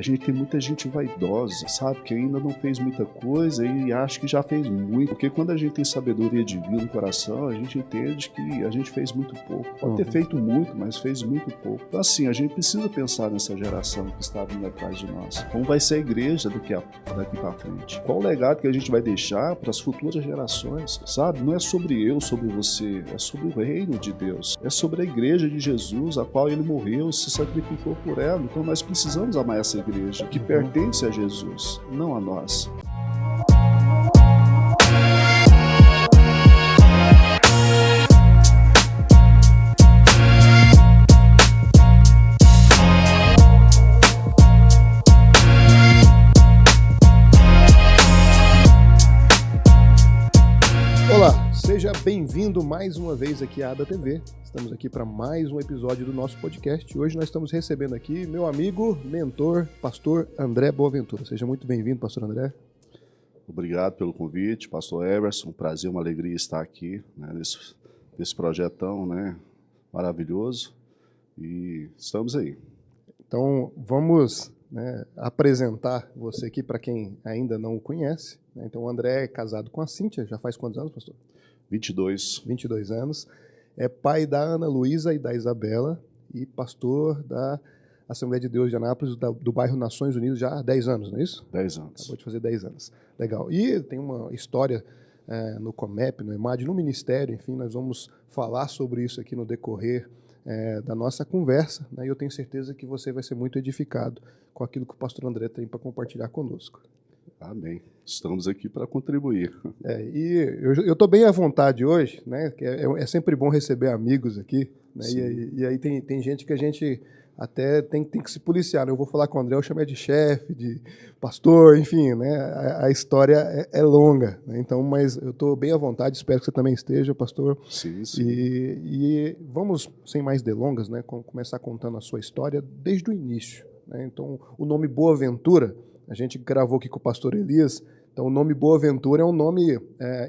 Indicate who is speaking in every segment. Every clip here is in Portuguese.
Speaker 1: A gente tem muita gente vaidosa, sabe? Que ainda não fez muita coisa e acha que já fez muito. Porque quando a gente tem sabedoria divina no coração, a gente entende que a gente fez muito pouco. Pode ter feito muito, mas fez muito pouco. Então, assim, a gente precisa pensar nessa geração que está vindo atrás de nós. Como vai ser a igreja daqui para frente? Qual o legado que a gente vai deixar para as futuras gerações, sabe? Não é sobre eu, sobre você, é sobre o reino de Deus. É sobre a igreja de Jesus, a qual ele morreu, se sacrificou por ela. Então, nós precisamos amar essa igreja que pertence a Jesus, não a nós.
Speaker 2: Olá, seja bem-vindo mais uma vez aqui à Ada TV. Estamos aqui para mais um episódio do nosso podcast. Hoje nós estamos recebendo aqui meu amigo, mentor, pastor André Boaventura. Seja muito bem-vindo, pastor André.
Speaker 1: Obrigado pelo convite, pastor Everson. Um prazer, uma alegria estar aqui, né, nesse projetão, né, maravilhoso. E estamos aí.
Speaker 2: Então vamos apresentar você aqui para quem ainda não o conhece. Então o André é casado com a Cíntia, já faz quantos anos, pastor?
Speaker 1: 22.
Speaker 2: 22 anos. É pai da Ana Luísa e da Isabela e pastor da Assembleia de Deus de Anápolis, do bairro Nações Unidas, já há 10 anos, não é isso?
Speaker 1: 10 anos.
Speaker 2: Acabou de fazer 10 anos. Legal. E tem uma história no Comep, no EMAD, no Ministério, enfim, nós vamos falar sobre isso aqui no decorrer da nossa conversa, né? E eu tenho certeza que você vai ser muito edificado com aquilo que o pastor André tem para compartilhar conosco.
Speaker 1: Amém. Estamos aqui para contribuir.
Speaker 2: E eu estou bem à vontade hoje, né? É sempre bom receber amigos aqui, né? E aí tem gente que a gente até tem que se policiar, né? Eu vou falar com o André, eu chamo de chefe, de pastor, enfim, né? A história é longa, né? Então, mas eu estou bem à vontade, espero que você também esteja, pastor.
Speaker 1: Sim, sim.
Speaker 2: E vamos, sem mais delongas, né? Começar contando a sua história desde o início, né? Então, o nome Boaventura, a gente gravou aqui com o pastor Elias. Então, o nome Boaventura é um nome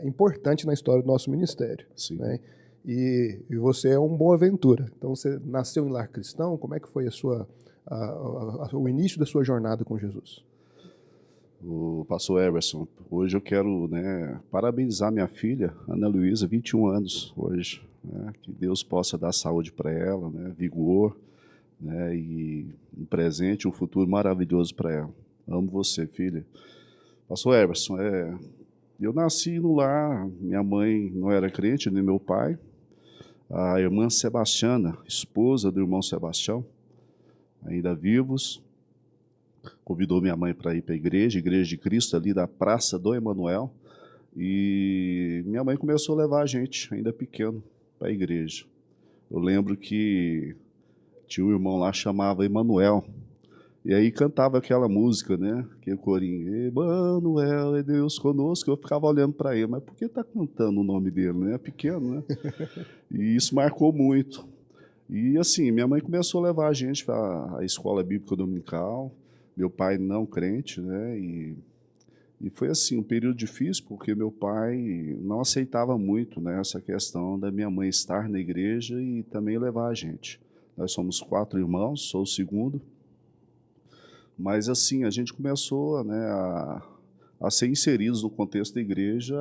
Speaker 2: importante na história do nosso ministério.
Speaker 1: Sim.
Speaker 2: Né? E você é um Boaventura. Então, você nasceu em lar cristão. Como é que foi o início da sua jornada com Jesus?
Speaker 1: O pastor Everson, hoje eu quero, parabenizar minha filha, Ana Luísa, 21 anos hoje. Né? Que Deus possa dar saúde para ela, né? Vigor, né? E um presente, um futuro maravilhoso para ela. Amo você, filha. Pastor Everson, eu nasci no lar, minha mãe não era crente, nem meu pai. A irmã Sebastiana, esposa do irmão Sebastião, ainda vivos, convidou minha mãe para ir para a Igreja de Cristo, ali da Praça do Emanuel. E minha mãe começou a levar a gente, ainda pequeno, para a igreja. Eu lembro que tinha um irmão lá, chamava Emanuel. E aí cantava aquela música, né? Aquele corinho, Emanuel é Deus conosco. Eu ficava olhando para ele, mas por que está cantando o nome dele, né? É pequeno, né? E isso marcou muito. E assim, minha mãe começou a levar a gente para a escola bíblica dominical, meu pai não crente, né? E foi assim, um período difícil, porque meu pai não aceitava muito, né, essa questão da minha mãe estar na igreja e também levar a gente. Nós somos 4 irmãos, sou o segundo. Mas assim, a gente começou, né, a ser inseridos no contexto da igreja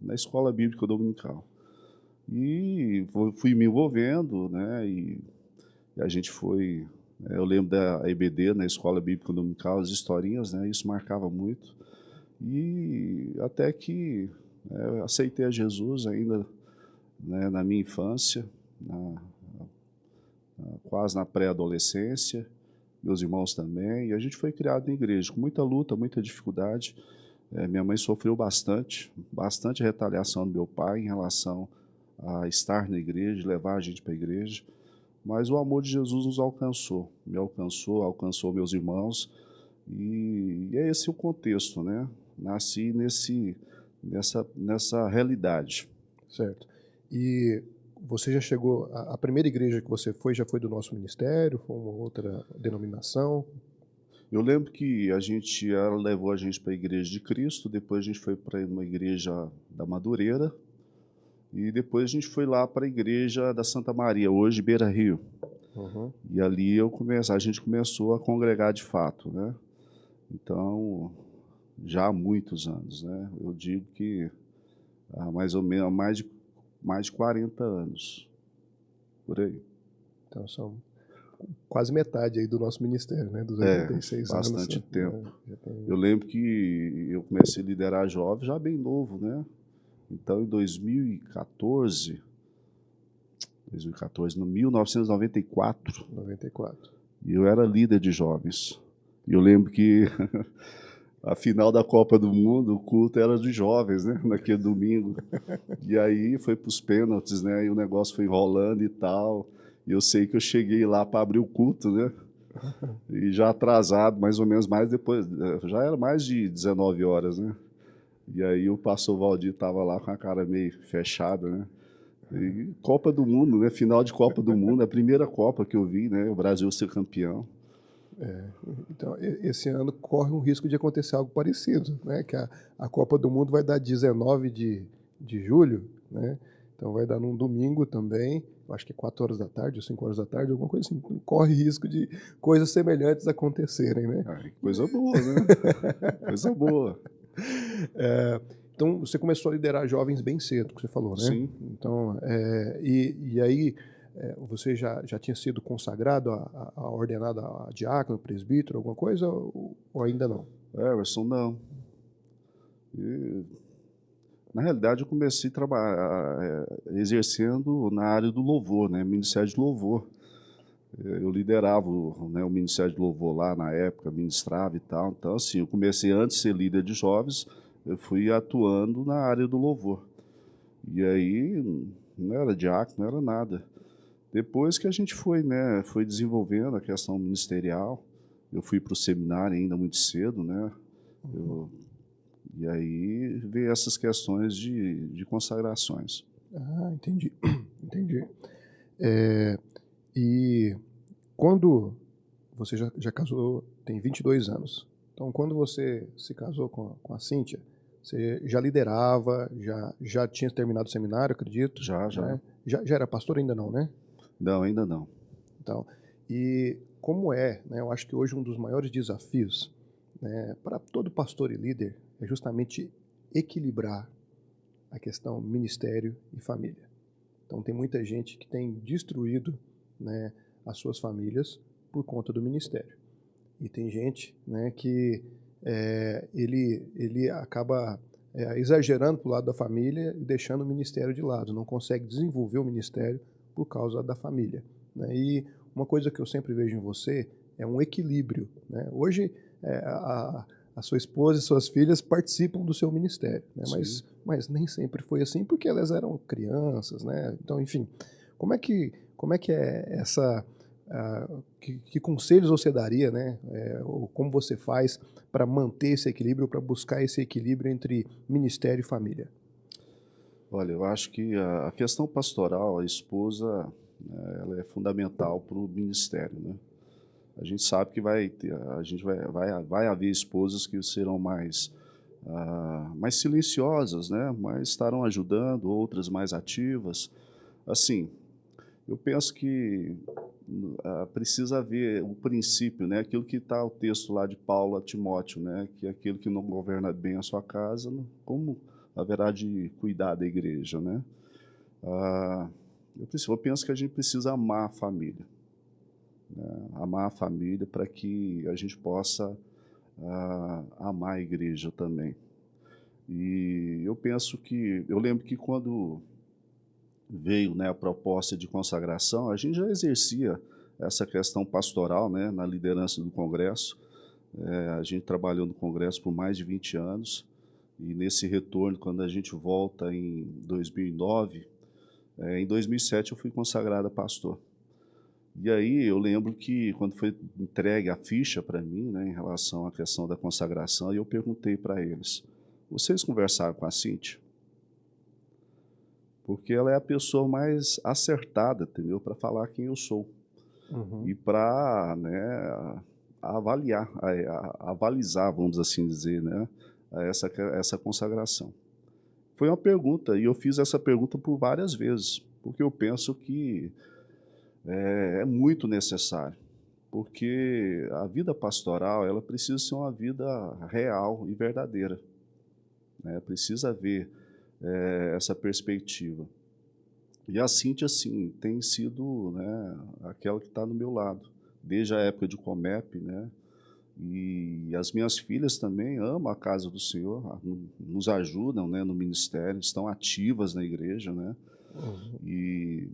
Speaker 1: na escola bíblica dominical. E fui me envolvendo, né, e a gente foi... Eu lembro da EBD, na escola bíblica dominical, as historinhas, né, isso marcava muito. E até que eu aceitei a Jesus ainda, né, na minha infância, quase na pré-adolescência. Meus irmãos também, e a gente foi criado na igreja, com muita luta, muita dificuldade. Minha mãe sofreu bastante retaliação do meu pai em relação a estar na igreja, levar a gente para a igreja, mas o amor de Jesus nos alcançou, me alcançou, alcançou meus irmãos, e é esse o contexto, né? Nasci nessa realidade.
Speaker 2: Certo. E você já chegou, a primeira igreja que você foi, já foi do nosso ministério? Foi uma outra denominação?
Speaker 1: Eu lembro que ela levou a gente para a Igreja de Cristo, depois a gente foi para uma igreja da Madureira, e depois a gente foi lá para a igreja da Santa Maria, hoje Beira Rio.
Speaker 2: Uhum.
Speaker 1: E ali a gente começou a congregar de fato, né? Então, já há muitos anos, né? Eu digo que há mais ou menos mais de 40 anos, por aí.
Speaker 2: Então são quase metade aí do nosso ministério, né? Dos
Speaker 1: É,
Speaker 2: 86 anos,
Speaker 1: bastante
Speaker 2: né?
Speaker 1: tempo.
Speaker 2: Já tem...
Speaker 1: Eu lembro que eu comecei a liderar jovens já bem novo, né? Então, em 2014, no 1994,
Speaker 2: 94.
Speaker 1: e eu era líder de jovens. E eu lembro que a final da Copa do Mundo, o culto era de jovens, né? Naquele domingo. E aí foi para os pênaltis, né? E o negócio foi enrolando e tal. E eu sei que eu cheguei lá para abrir o culto, né? E já atrasado, mais ou menos, mais depois, já era mais de 19 horas, né? E aí o pastor Valdir estava lá com a cara meio fechada, né? E Copa do Mundo, né? Final de Copa do Mundo, a primeira Copa que eu vi, né? O Brasil ser campeão.
Speaker 2: Então, esse ano corre um risco de acontecer algo parecido, né? Que a Copa do Mundo vai dar 19 de julho, né? Então vai dar num domingo também, eu acho que é 4 horas da tarde ou 5 horas da tarde, alguma coisa assim. Corre risco de coisas semelhantes acontecerem, né?
Speaker 1: Ai, coisa boa, né? Coisa boa.
Speaker 2: Então você começou a liderar jovens bem cedo, que você falou, né?
Speaker 1: Sim.
Speaker 2: Então, e aí você já tinha sido consagrado a ordenado a diácono, presbítero, alguma coisa, ou ainda não?
Speaker 1: Everson, não. E, na realidade, eu comecei a trabalhar, exercendo na área do louvor, né? Ministério de louvor. Eu liderava né, o Ministério de Louvor lá na época, ministrava e tal. Então, assim, eu comecei antes de ser líder de jovens, eu fui atuando na área do louvor. E aí, não era diácono, não era nada. Depois que a gente foi, né, foi desenvolvendo a questão ministerial, eu fui para o seminário ainda muito cedo, né? E aí veio essas questões de consagrações.
Speaker 2: Ah, entendi. Entendi. É, e quando você já casou, tem 22 anos. Então, quando você se casou com a Cíntia, você já liderava, já tinha terminado o seminário, acredito,
Speaker 1: Já, já.
Speaker 2: né? Já era pastor ainda não, né?
Speaker 1: Não, ainda não.
Speaker 2: Então, e como né? Eu acho que hoje um dos maiores desafios, né, para todo pastor e líder é justamente equilibrar a questão ministério e família. Então, tem muita gente que tem destruído, né, as suas famílias por conta do ministério. E tem gente, né, que ele acaba exagerando para o lado da família e deixando o ministério de lado, não consegue desenvolver o ministério por causa da família, né? E uma coisa que eu sempre vejo em você é um equilíbrio, né? Hoje, a sua esposa e suas filhas participam do seu ministério, né?
Speaker 1: Sim.
Speaker 2: Mas nem sempre foi assim, porque elas eram crianças, né? Então, enfim, como é que é essa... que conselhos você daria, né? Ou como você faz para manter esse equilíbrio, para buscar esse equilíbrio entre ministério e família?
Speaker 1: Olha, eu acho que a questão pastoral, a esposa, ela é fundamental para o ministério, né? A gente sabe que a gente vai haver esposas que serão mais silenciosas, né? Mas estarão ajudando, outras mais ativas. Assim, eu penso que precisa haver o princípio, né? Aquilo que está o texto lá de Paulo a Timóteo, né? Que aquele que não governa bem a sua casa, como haverá de cuidar da igreja, né? Eu penso que a gente precisa amar a família, né? Amar a família para que a gente possa amar a igreja também. E eu lembro que quando veio, né, a proposta de consagração, a gente já exercia essa questão pastoral, né, na liderança do Congresso. A gente trabalhou no Congresso por mais de 20 anos, e nesse retorno, quando a gente volta em 2009, em 2007 eu fui consagrado a pastor. E aí eu lembro que quando foi entregue a ficha para mim, né, em relação à questão da consagração, eu perguntei para eles: vocês conversaram com a Cíntia? Porque ela é a pessoa mais acertada, entendeu, para falar quem eu sou
Speaker 2: Uhum.
Speaker 1: e para, né, avaliar, avalizar, vamos assim dizer, né, essa consagração. Foi uma pergunta, e eu fiz essa pergunta por várias vezes, porque eu penso que é muito necessário. porque a vida pastoral, ela precisa ser uma vida real e verdadeira, né? Precisa haver essa perspectiva. E a Cíntia, assim, tem sido, né, aquela que está no meu lado, desde a época de Comep, né? E as minhas filhas também amam a casa do Senhor, nos ajudam, né, no ministério, estão ativas na igreja, né?
Speaker 2: Uhum.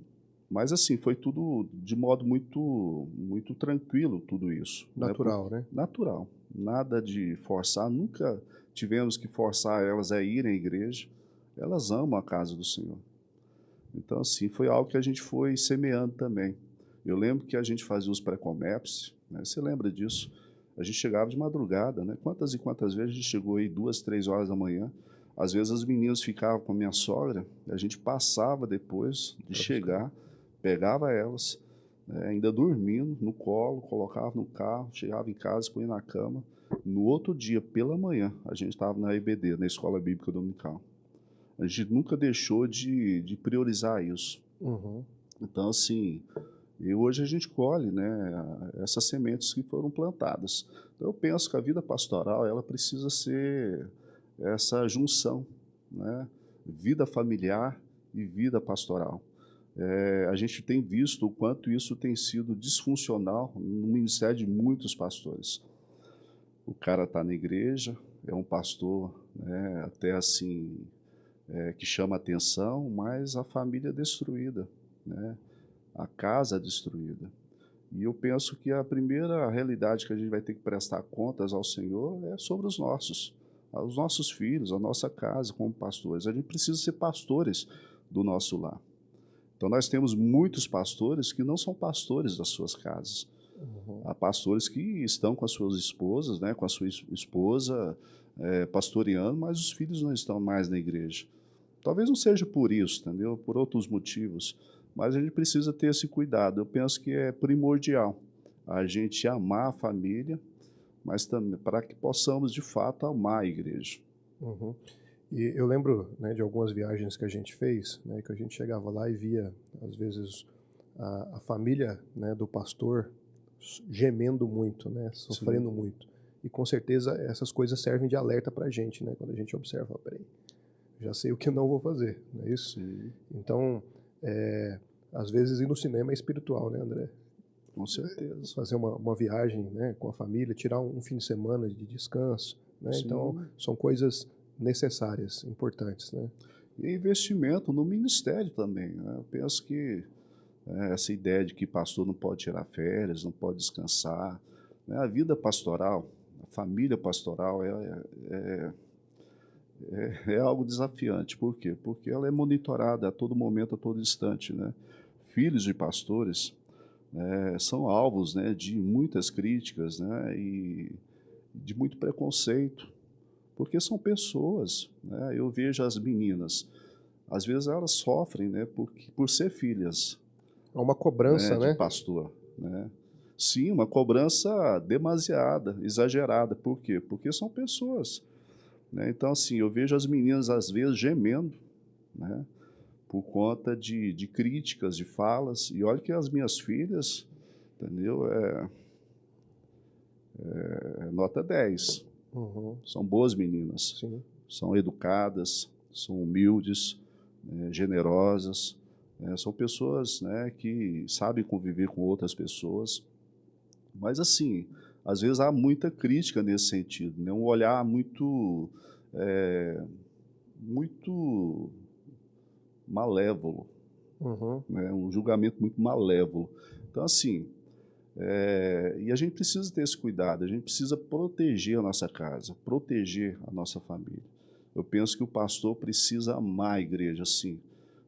Speaker 1: Mas assim, foi tudo de modo muito tranquilo, tudo isso, né?
Speaker 2: Natural, né?
Speaker 1: Natural, nada de forçar, nunca tivemos que forçar elas a irem à igreja, elas amam a casa do Senhor. Então assim, foi algo que a gente foi semeando também. Eu lembro que a gente fazia os pré-comeps, né? Você lembra disso? A gente chegava de madrugada, né? Quantas e quantas vezes a gente chegou aí 2, 3 horas da manhã. Às vezes as meninas ficavam com a minha sogra, a gente passava depois de
Speaker 2: Pra buscar.
Speaker 1: chegar, pegava elas, né, ainda dormindo, no colo, colocava no carro, chegava em casa, punha na cama. No outro dia, pela manhã, a gente estava na EBD, na Escola Bíblica Dominical. A gente nunca deixou de priorizar isso.
Speaker 2: Uhum.
Speaker 1: Então, assim, e hoje a gente colhe, né, essas sementes que foram plantadas. Então, eu penso que a vida pastoral, ela precisa ser essa junção, né, vida familiar e vida pastoral. A gente tem visto o quanto isso tem sido disfuncional no ministério de muitos pastores. O cara está na igreja, é um pastor, né, até assim, que chama atenção, mas a família é destruída, né, a casa é destruída. E eu penso que a primeira realidade que a gente vai ter que prestar contas ao Senhor é sobre os nossos filhos, a nossa casa como pastores. A gente precisa ser pastores do nosso lar. Então nós temos muitos pastores que não são pastores das suas casas.
Speaker 2: Uhum.
Speaker 1: Há pastores que estão com as suas esposas, né, com a sua esposa, pastoreando, mas os filhos não estão mais na igreja. Talvez não seja por isso, entendeu? Por outros motivos. Mas a gente precisa ter esse cuidado. Eu penso que é primordial a gente amar a família, mas também para que possamos, de fato, amar a igreja.
Speaker 2: Uhum. E eu lembro, né, de algumas viagens que a gente fez, né, que a gente chegava lá e via, às vezes, a família, né, do pastor gemendo muito, né, sofrendo
Speaker 1: Sim,
Speaker 2: muito. E com certeza essas coisas servem de alerta para a gente, né, quando a gente observa, peraí, já sei o que eu não vou fazer, não é isso?
Speaker 1: sim,
Speaker 2: Então, às vezes ir no cinema é espiritual, né, André?
Speaker 1: com certeza.
Speaker 2: Fazer uma viagem, né, com a família, tirar um fim de semana de descanso, né? Então,
Speaker 1: Sim.
Speaker 2: são coisas necessárias, importantes, né?
Speaker 1: E investimento no ministério também, né? Eu penso que essa ideia de que pastor não pode tirar férias, não pode descansar, né? A vida pastoral, a família pastoral é algo desafiante. Por quê? Porque ela é monitorada a todo momento, a todo instante, né? Filhos de pastores são alvos, né, de muitas críticas, né, e de muito preconceito, porque são pessoas, né? Eu vejo as meninas, às vezes elas sofrem, né, por ser filhas,
Speaker 2: É uma
Speaker 1: né,
Speaker 2: cobrança,
Speaker 1: de
Speaker 2: né?
Speaker 1: pastor, né? Sim, uma cobrança demasiada, exagerada. Por quê? Porque são pessoas, né? Então, assim, eu vejo as meninas às vezes gemendo, né, por conta de críticas, de falas. E olha que as minhas filhas, entendeu? Nota 10.
Speaker 2: Uhum,
Speaker 1: São boas meninas,
Speaker 2: sim.
Speaker 1: são educadas, são humildes, né, generosas, né, são pessoas, né, que sabem conviver com outras pessoas. Mas assim, às vezes há muita crítica nesse sentido, né, um olhar muito malévolo,
Speaker 2: Uhum,
Speaker 1: né, um julgamento muito malévolo. Então assim, e a gente precisa ter esse cuidado, a gente precisa proteger a nossa casa, proteger a nossa família. Eu penso que o pastor precisa amar a igreja, sim,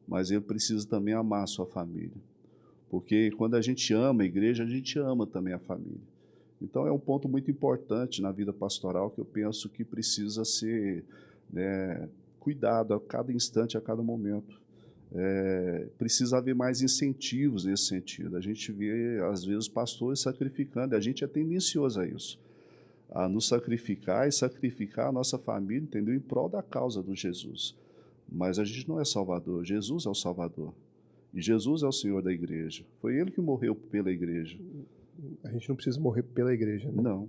Speaker 1: mas ele precisa também amar a sua família. Porque quando a gente ama a igreja, a gente ama também a família. Então é um ponto muito importante na vida pastoral que eu penso que precisa ser, né, cuidado a cada instante, a cada momento. Precisa haver mais incentivos nesse sentido. A gente vê, às vezes, pastores sacrificando, e a gente é tendencioso a isso, a nos sacrificar e sacrificar a nossa família, entendeu? Em prol da causa do Jesus. Mas a gente não é Salvador, Jesus é o Salvador. E Jesus é o Senhor da igreja. Foi Ele que morreu pela igreja.
Speaker 2: a gente não precisa morrer pela igreja, né?
Speaker 1: Não.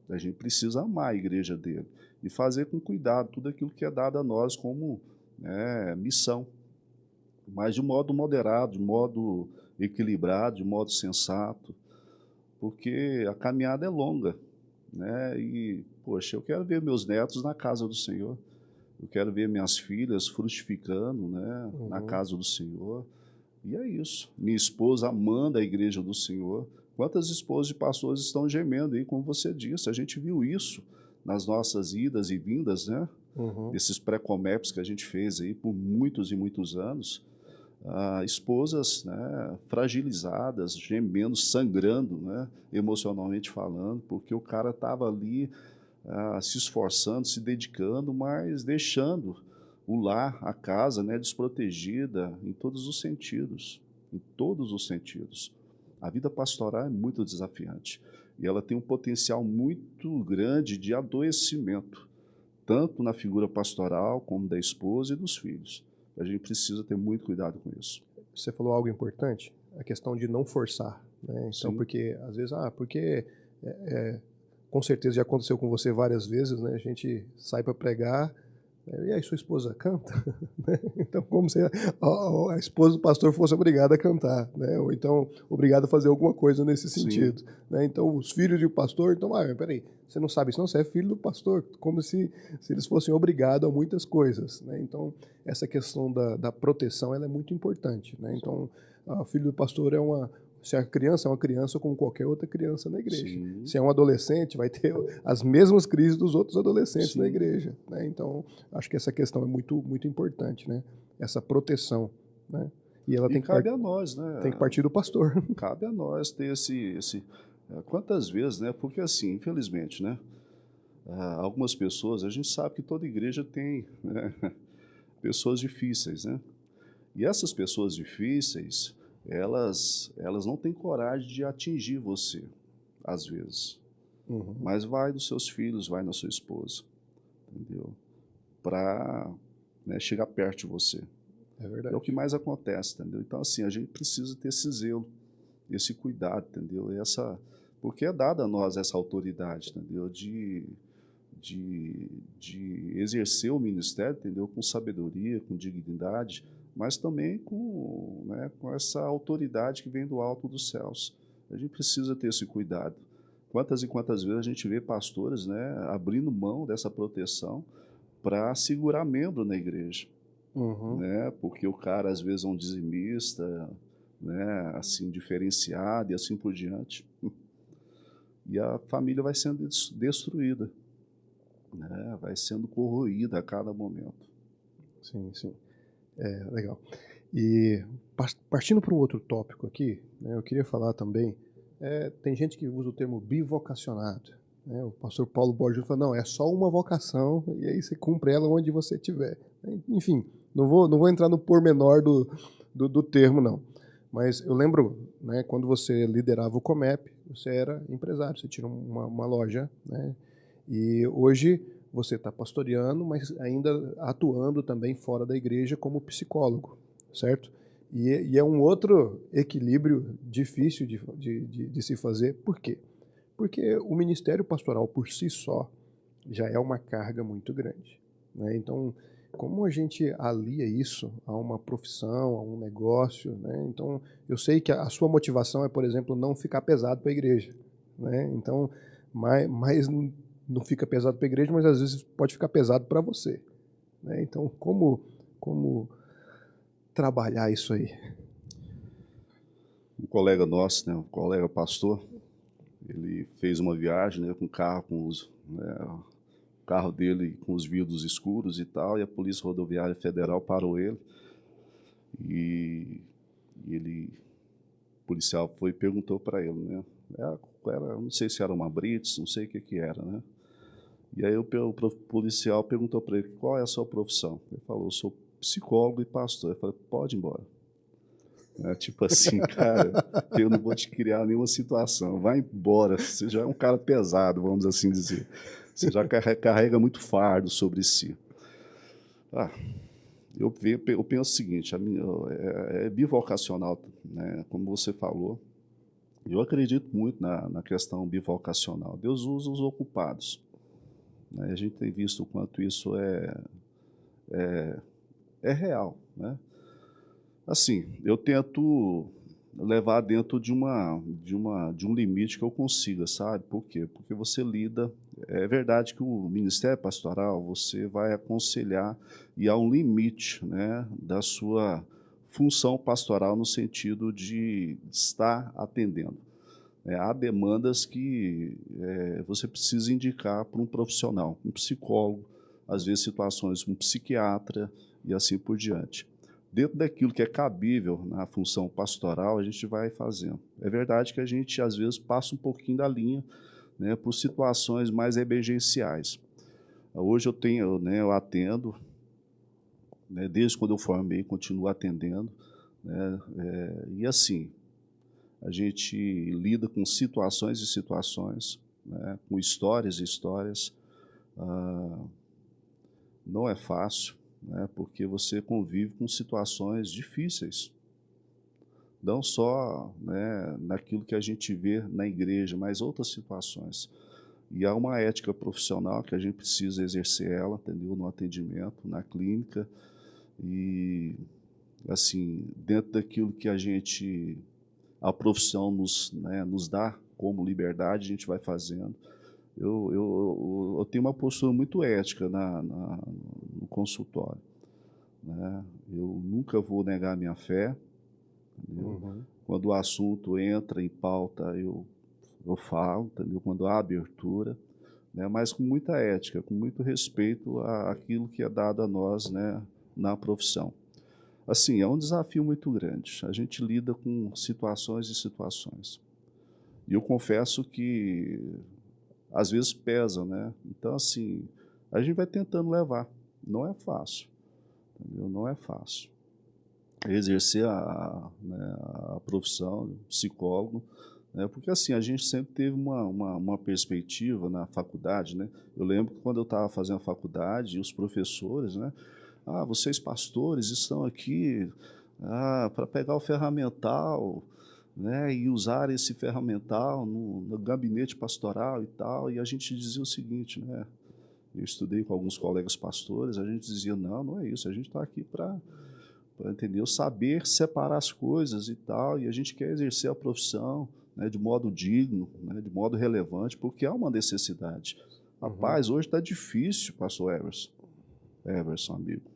Speaker 1: A gente precisa amar a igreja dele e fazer com cuidado tudo aquilo que é dado a nós como, né, missão, mas de modo moderado, de modo equilibrado, de modo sensato, porque a caminhada é longa, né? E, poxa, eu quero ver meus netos na casa do Senhor, eu quero ver minhas filhas frutificando, né, na
Speaker 2: Uhum.
Speaker 1: casa do Senhor. E é isso. Minha esposa amando a igreja do Senhor. Quantas esposas de pastores estão gemendo aí, como você disse? A gente viu isso nas nossas idas e vindas, né?
Speaker 2: Uhum.
Speaker 1: Esses pré-comepes que a gente fez aí por muitos e muitos anos. Esposas, né, fragilizadas, gemendo, sangrando, né, emocionalmente falando, porque o cara estava ali se esforçando, se dedicando, mas deixando o lar, a casa, né, desprotegida em todos os sentidos, em todos os sentidos. A vida pastoral é muito desafiante e ela tem um potencial muito grande de adoecimento, tanto na figura pastoral como da esposa e dos filhos. A gente precisa ter muito cuidado com isso.
Speaker 2: Você falou algo importante, a questão de não forçar, né? Então,
Speaker 1: Sim,
Speaker 2: porque às vezes, porque com certeza já aconteceu com você várias vezes, né? A gente sai para pregar, e aí sua esposa canta, né? Então, como se a esposa do pastor fosse obrigada a cantar, né? Ou então obrigada a fazer alguma coisa nesse
Speaker 1: sim,
Speaker 2: sentido, né? Então, os filhos do pastor, então, peraí, você não sabe isso, não, você é filho do pastor, como se eles fossem obrigados a muitas coisas, né? Então, essa questão da proteção, ela é muito importante, né? Então, o filho do pastor se a criança é uma criança como qualquer outra criança na igreja.
Speaker 1: sim,
Speaker 2: Se é um adolescente, vai ter as mesmas crises dos outros adolescentes na
Speaker 1: sim.
Speaker 2: igreja, né? Então, acho que essa questão é muito, muito importante, né? Essa proteção, né? E ela
Speaker 1: E cabe a nós,
Speaker 2: tem que
Speaker 1: né?
Speaker 2: partir do pastor.
Speaker 1: Cabe a nós ter quantas vezes, né? Porque assim, infelizmente, né? Algumas pessoas, a gente sabe que toda igreja tem, né, pessoas difíceis, né? E essas pessoas difíceis, elas não têm coragem de atingir você, às vezes.
Speaker 2: Uhum,
Speaker 1: Mas vai dos seus filhos, vai na sua esposa, entendeu? Para, né, chegar perto de você.
Speaker 2: é
Speaker 1: É o que
Speaker 2: verdade.
Speaker 1: mais acontece, entendeu? Então, assim, a gente precisa ter esse zelo, esse cuidado, entendeu? Porque é dada a nós essa autoridade, entendeu? De exercer o ministério, entendeu? Com sabedoria, com dignidade, mas também com, né, com essa autoridade que vem do alto dos céus. A gente precisa ter esse cuidado. Quantas e quantas vezes a gente vê pastores, né, abrindo mão dessa proteção para segurar membro na igreja,
Speaker 2: Uhum,
Speaker 1: né? Porque o cara às vezes é um dizimista, né, assim diferenciado e assim por diante. E a família vai sendo destruída, né? Vai sendo corroída a cada momento.
Speaker 2: sim, sim. É, legal. E partindo para um outro tópico aqui, né, eu queria falar também, tem gente que usa o termo bivocacionado, né? O pastor Paulo Borges fala, não, é só uma vocação e aí você cumpre ela onde você estiver. Enfim, não vou entrar no pormenor do termo, não. Mas eu lembro, né, quando você liderava o Comep, você era empresário, você tinha uma loja, né? E hoje você está pastoreando, mas ainda atuando também fora da igreja como psicólogo, certo? E é um outro equilíbrio difícil de se fazer. Por quê? Porque o ministério pastoral por si só já é uma carga muito grande, né? Então, como a gente alia isso a uma profissão, a um negócio, né? Então, eu sei que a sua motivação é, por exemplo, não ficar pesado para a igreja, né? Então, mas não fica pesado para a igreja, mas às vezes pode ficar pesado para você, né? Então, como trabalhar isso aí?
Speaker 1: Um colega nosso, né, um colega pastor, ele fez uma viagem, né, com o carro, o carro dele com os vidros escuros e tal, e a Polícia Rodoviária Federal parou ele e, e ele, o policial foi e perguntou para ele, né, não sei se era uma Brits, não sei o que que era, né. E aí o policial perguntou para ele, qual é a sua profissão? Ele falou, eu sou psicólogo e pastor. Ele falou, pode ir embora. É, tipo assim, cara, eu não vou te criar nenhuma situação, vai embora, você já é um cara pesado, vamos assim dizer. Você já carrega muito fardo sobre si. Ah, eu penso o seguinte, é bivocacional, né, como você falou, Eu acredito muito na questão bivocacional. Deus usa os ocupados, né? A gente tem visto o quanto isso é real, né? Assim, eu tento levar dentro de um limite que eu consiga, sabe? Por quê? Porque você lida. É verdade que o ministério pastoral você vai aconselhar e há um limite, né, da sua função pastoral no sentido de estar atendendo. Há demandas que você precisa indicar para um profissional, um psicólogo, às vezes situações, um psiquiatra e assim por diante. Dentro daquilo que é cabível na função pastoral, a gente vai fazendo. É verdade que a gente, às vezes, passa um pouquinho da linha, né, por situações mais emergenciais. Hoje eu atendo, né, desde quando eu formei, continuo atendendo, né, e assim, a gente lida com situações e situações, né, com histórias e histórias. Ah, não é fácil, né, porque você convive com situações difíceis, não só, né, naquilo que a gente vê na igreja, mas outras situações. E há uma ética profissional que a gente precisa exercer ela, entendeu? No atendimento, na clínica, e assim, dentro daquilo que a profissão nos dá como liberdade, a gente vai fazendo. Eu tenho uma postura muito ética no consultório, né? Eu nunca vou negar minha fé, entendeu?
Speaker 2: Uhum.
Speaker 1: Quando o assunto entra em pauta, eu falo, entendeu? Quando há abertura, né? Mas com muita ética, com muito respeito àquilo que é dado a nós, né, na profissão. Assim, é um desafio muito grande. A gente lida com situações e situações. E eu confesso que às vezes pesa, né? Então, assim, a gente vai tentando levar. Não é fácil, entendeu? Não é fácil. Exercer a profissão de psicólogo, né? Porque, assim, a gente sempre teve uma perspectiva na faculdade, né? Eu lembro que quando eu estava fazendo a faculdade, os professores, né? Ah, vocês pastores estão aqui para pegar o ferramental, né, e usar esse ferramental no gabinete pastoral e tal. E a gente dizia o seguinte, né? Eu estudei com alguns colegas pastores, a gente dizia, não, não é isso, a gente está aqui para entender, saber separar as coisas e tal, e a gente quer exercer a profissão, né, de modo digno, né, de modo relevante, porque há uma necessidade.
Speaker 2: Uhum.
Speaker 1: Rapaz, hoje está difícil, pastor Everson, amigo.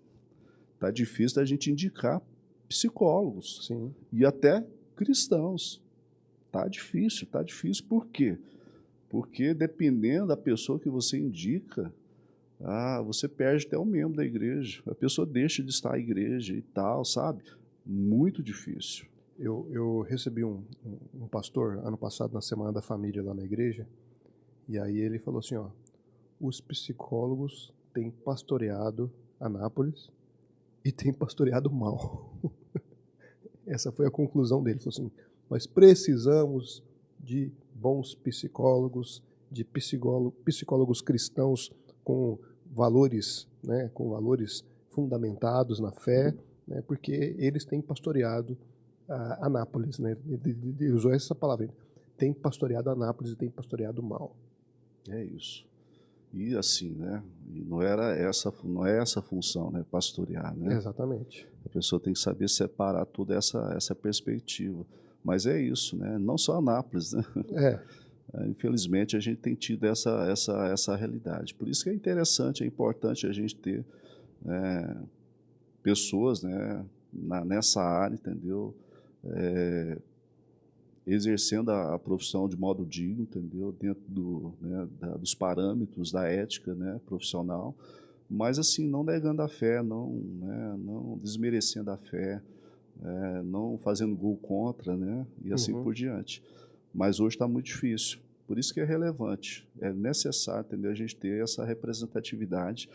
Speaker 1: Está difícil da gente indicar psicólogos
Speaker 2: Sim.
Speaker 1: e até cristãos. Está difícil. Por quê? Porque dependendo da pessoa que você indica, você perde até o membro da igreja. A pessoa deixa de estar à igreja e tal, sabe? Muito difícil.
Speaker 2: Eu recebi um pastor ano passado na Semana da Família lá na igreja, e aí ele falou assim, ó, os psicólogos têm pastoreado Anápolis e têm pastoreado mal. Essa foi a conclusão dele. Ele falou assim, nós precisamos de bons psicólogos, de psicólogos cristãos com valores, né, com valores fundamentados na fé, né, porque eles têm pastoreado Anápolis, né? Ele usou essa palavra. Tem pastoreado Anápolis e tem pastoreado mal.
Speaker 1: É isso. E assim, né? E não é essa a função, né? Pastorear, né?
Speaker 2: Exatamente.
Speaker 1: A pessoa tem que saber separar toda essa perspectiva. Mas é isso, né? Não só Anápolis, né?
Speaker 2: É.
Speaker 1: Infelizmente, a gente tem tido essa realidade. Por isso que é interessante, é importante a gente ter pessoas, né, nessa área, entendeu? Exercendo a profissão de modo digno, entendeu? Dentro dos parâmetros da ética, né, profissional, mas assim, não negando a fé, não desmerecendo a fé, não fazendo gol contra, né, e assim
Speaker 2: Uhum.
Speaker 1: por diante. Mas hoje está muito difícil. Por isso que é relevante, é necessário, entendeu? A gente ter essa representatividade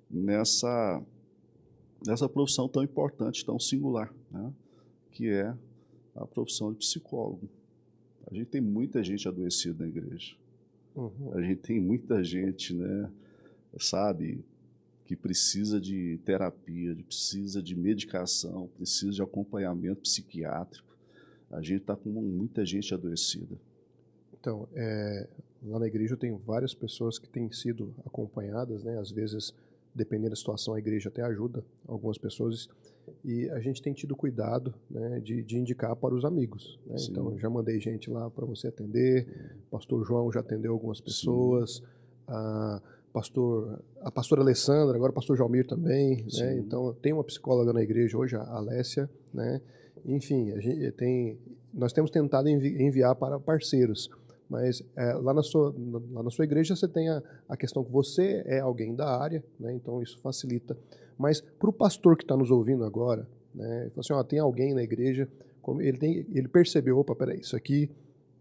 Speaker 1: nessa, nessa profissão tão importante, tão singular, né? Que é a profissão de psicólogo. A gente tem muita gente adoecida na igreja.
Speaker 2: Uhum.
Speaker 1: A gente tem muita gente, né, sabe, que precisa de terapia, precisa de medicação, precisa de acompanhamento psiquiátrico. A gente está com muita gente adoecida.
Speaker 2: Então, lá na igreja eu tenho várias pessoas que têm sido acompanhadas, né? Às vezes, dependendo da situação, a igreja até ajuda algumas pessoas. E a gente tem tido cuidado, né, de indicar para os amigos, né?
Speaker 1: Sim.
Speaker 2: Então, eu já mandei gente lá para você atender. Pastor João já atendeu algumas pessoas. A pastora Alessandra, agora o pastor Jalmir também, né?
Speaker 1: Sim.
Speaker 2: Então, tem uma psicóloga na igreja hoje, a Alessia, né? Enfim, nós temos tentado enviar para parceiros. Mas lá na sua igreja você tem a questão que você é alguém da área, né? Então isso facilita. Mas para o pastor que está nos ouvindo agora, né? Ele fala assim, ó, tem alguém na igreja, ele percebeu, opa, peraí, isso aqui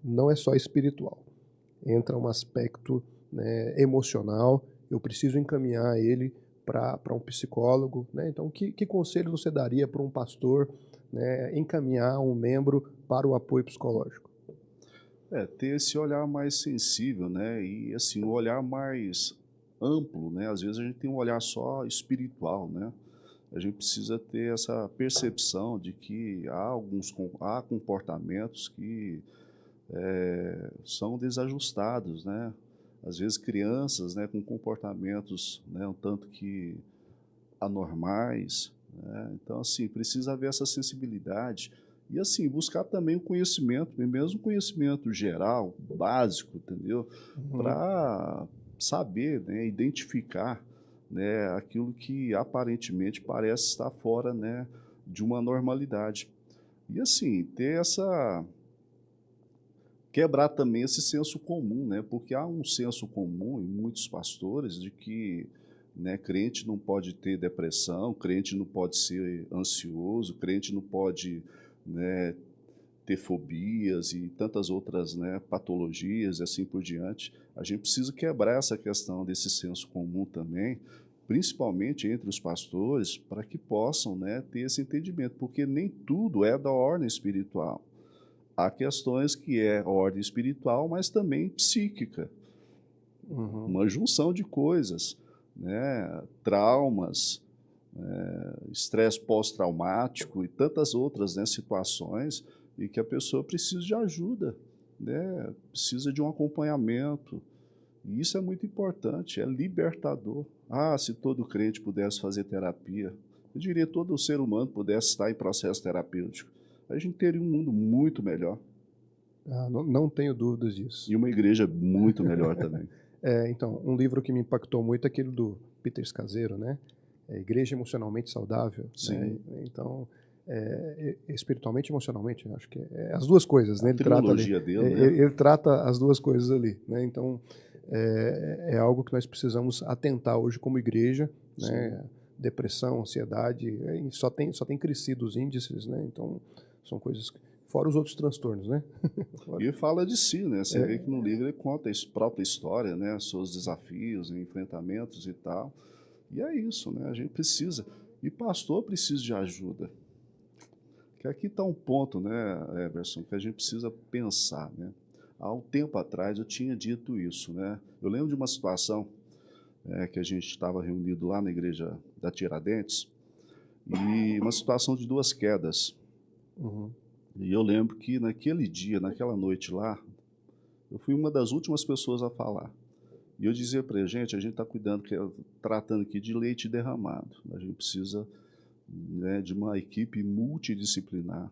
Speaker 2: não é só espiritual. Entra um aspecto, né, emocional, eu preciso encaminhar ele para um psicólogo, né? Então que conselho você daria para um pastor, né, encaminhar um membro para o apoio psicológico?
Speaker 1: Ter esse olhar mais sensível, né, e assim, um olhar mais amplo, né, às vezes a gente tem um olhar só espiritual, né, a gente precisa ter essa percepção de que há comportamentos que são desajustados, né, às vezes crianças, né, com comportamentos, né, um tanto que anormais, né, então assim, precisa haver essa sensibilidade e assim, buscar também o conhecimento, mesmo conhecimento geral, básico, entendeu?
Speaker 2: Uhum.
Speaker 1: Para saber, né, identificar, né, aquilo que aparentemente parece estar fora, né, de uma normalidade. E assim, quebrar também esse senso comum, né? Porque há um senso comum em muitos pastores de que, né, crente não pode ter depressão, crente não pode ser ansioso, crente não pode, né, ter fobias e tantas outras, né, patologias e assim por diante. A gente precisa quebrar essa questão desse senso comum também, principalmente entre os pastores, para que possam, né, ter esse entendimento, porque nem tudo é da ordem espiritual. Há questões que é ordem espiritual, mas também psíquica,
Speaker 2: Uhum.
Speaker 1: uma junção de coisas, né, traumas, estresse pós-traumático e tantas outras, né, situações e que a pessoa precisa de ajuda, né, precisa de um acompanhamento. E isso é muito importante, é libertador. Ah, se todo crente pudesse fazer terapia, eu diria todo ser humano pudesse estar em processo terapêutico, a gente teria um mundo muito melhor
Speaker 2: Não tenho dúvidas disso.
Speaker 1: e uma igreja muito melhor também.
Speaker 2: Então, um livro que me impactou muito é aquele do Peter Scazzero, né? Igreja Emocionalmente Saudável, né?
Speaker 1: Sim,
Speaker 2: Então, espiritualmente e emocionalmente, eu acho que é as duas coisas,
Speaker 1: a
Speaker 2: né? Ele trata ali,
Speaker 1: trilogia dele, né?
Speaker 2: ele trata as duas coisas ali, né? Então, algo que nós precisamos atentar hoje como igreja,
Speaker 1: Sim.
Speaker 2: né? Depressão, ansiedade, e só tem crescido os índices, né? Então, são coisas, fora os outros transtornos, né?
Speaker 1: E fala de si, né? Você vê que no livro ele conta a própria história, né? Seus desafios, enfrentamentos e tal. E é isso, né? A gente precisa. E pastor precisa de ajuda. Que aqui está um ponto, né, Emerson, que a gente precisa pensar, né? Há um tempo atrás eu tinha dito isso, né? Eu lembro de uma situação que a gente estava reunido lá na igreja da Tiradentes e uma situação de duas quedas.
Speaker 2: Uhum.
Speaker 1: E eu lembro que naquele dia, naquela noite lá, eu fui uma das últimas pessoas a falar. E eu dizia para a gente está cuidando, tratando aqui de leite derramado. A gente precisa, né, de uma equipe multidisciplinar,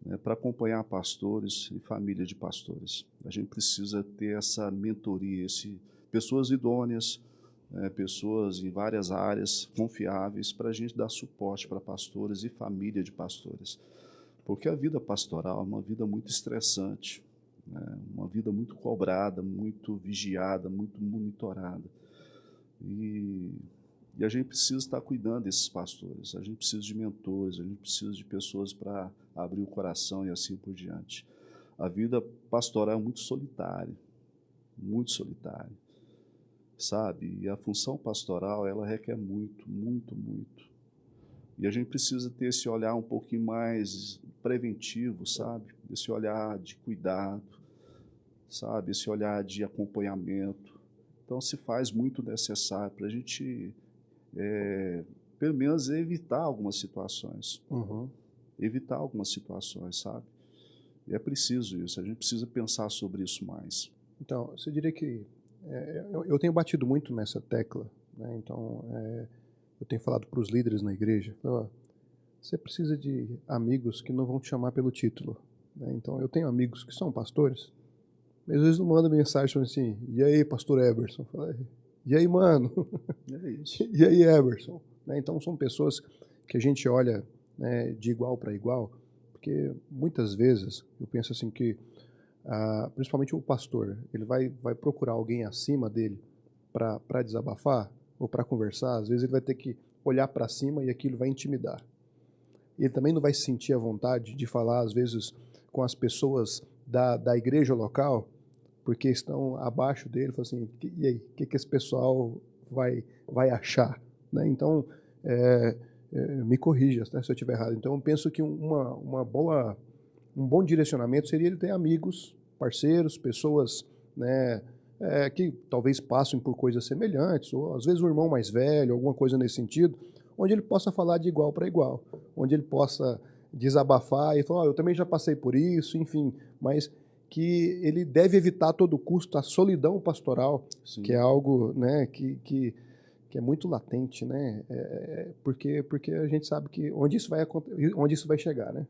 Speaker 1: né, para acompanhar pastores e família de pastores. A gente precisa ter essa mentoria, pessoas idôneas, né, pessoas em várias áreas confiáveis para a gente dar suporte para pastores e família de pastores. Porque a vida pastoral é uma vida muito estressante, né, uma vida muito cobrada, muito vigiada, muito monitorada. E a gente precisa estar cuidando desses pastores, a gente precisa de mentores, a gente precisa de pessoas para abrir o coração e assim por diante. A vida pastoral é muito solitária, sabe? E a função pastoral, ela requer muito, muito, muito. E a gente precisa ter esse olhar um pouquinho mais preventivo, sabe? Esse olhar de cuidado, sabe? Esse olhar de acompanhamento. Então, se faz muito necessário para a gente, pelo menos, evitar algumas situações.
Speaker 2: Uhum.
Speaker 1: Evitar algumas situações, sabe? E é preciso isso, a gente precisa pensar sobre isso mais.
Speaker 2: Então, você diria que eu tenho batido muito nessa tecla, né? Então, eu tenho falado para os líderes na igreja, ó, você precisa de amigos que não vão te chamar pelo título, né? Então, eu tenho amigos que são pastores, mas às vezes não mandam mensagem falando assim, e aí, pastor Eberson? Eu falo, e aí, mano?
Speaker 1: É isso.
Speaker 2: E aí, Eberson? Né? Então, são pessoas que a gente olha, né, de igual para igual, porque muitas vezes eu penso assim que, principalmente o pastor, ele vai procurar alguém acima dele para desabafar ou para conversar, às vezes ele vai ter que olhar para cima e aquilo vai intimidar. Ele também não vai se sentir à vontade de falar, às vezes, com as pessoas da igreja local, porque estão abaixo dele, fala assim, e aí, o que esse pessoal vai achar? Né? Então, me corrija, né, se eu estiver errado. Então, eu penso que um bom direcionamento seria ele ter amigos, parceiros, pessoas, né, que talvez passem por coisas semelhantes, ou às vezes um irmão mais velho, alguma coisa nesse sentido, onde ele possa falar de igual para igual, onde ele possa desabafar e falar, eu também já passei por isso, enfim, mas que ele deve evitar a todo custo a solidão pastoral,
Speaker 1: Sim.
Speaker 2: que é algo, né, que é muito latente, né, porque a gente sabe que onde isso vai chegar, né?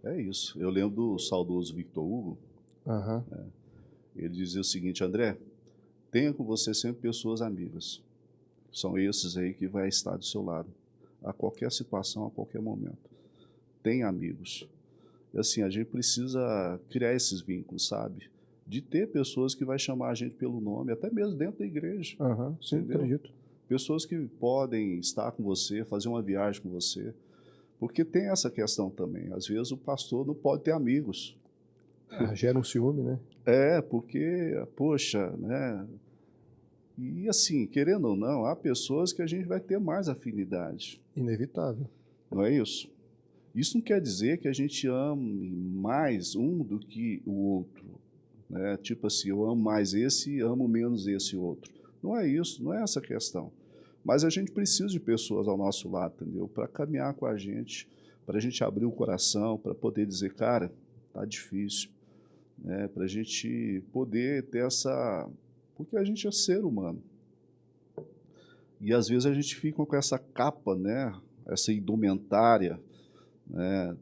Speaker 1: É isso. Eu lembro do saudoso Victor Hugo.
Speaker 2: Uhum.
Speaker 1: Ele dizia o seguinte, André, tenha com você sempre pessoas amigas. São esses aí que vai estar do seu lado, a qualquer situação, a qualquer momento. Tenha amigos. E assim, a gente precisa criar esses vínculos, sabe? De ter pessoas que vai chamar a gente pelo nome, até mesmo dentro da igreja.
Speaker 2: Uhum. Sim,
Speaker 1: entendeu?
Speaker 2: acredito.
Speaker 1: Pessoas que podem estar com você, fazer uma viagem com você. Porque tem essa questão também. Às vezes o pastor não pode ter amigos.
Speaker 2: Gera um ciúme, né?
Speaker 1: Porque, poxa, né? E assim, querendo ou não, há pessoas que a gente vai ter mais afinidade.
Speaker 2: Inevitável.
Speaker 1: Não é isso? Isso não quer dizer que a gente ame mais um do que o outro. Né? Tipo assim, eu amo mais esse e amo menos esse outro. Não é isso, não é essa a questão. Mas a gente precisa de pessoas ao nosso lado, entendeu? Para caminhar com a gente, para a gente abrir o coração, para poder dizer, cara, tá difícil. Né? Para a gente poder ter essa... Porque a gente é ser humano. E às vezes a gente fica com essa capa, né? Essa indumentária, né?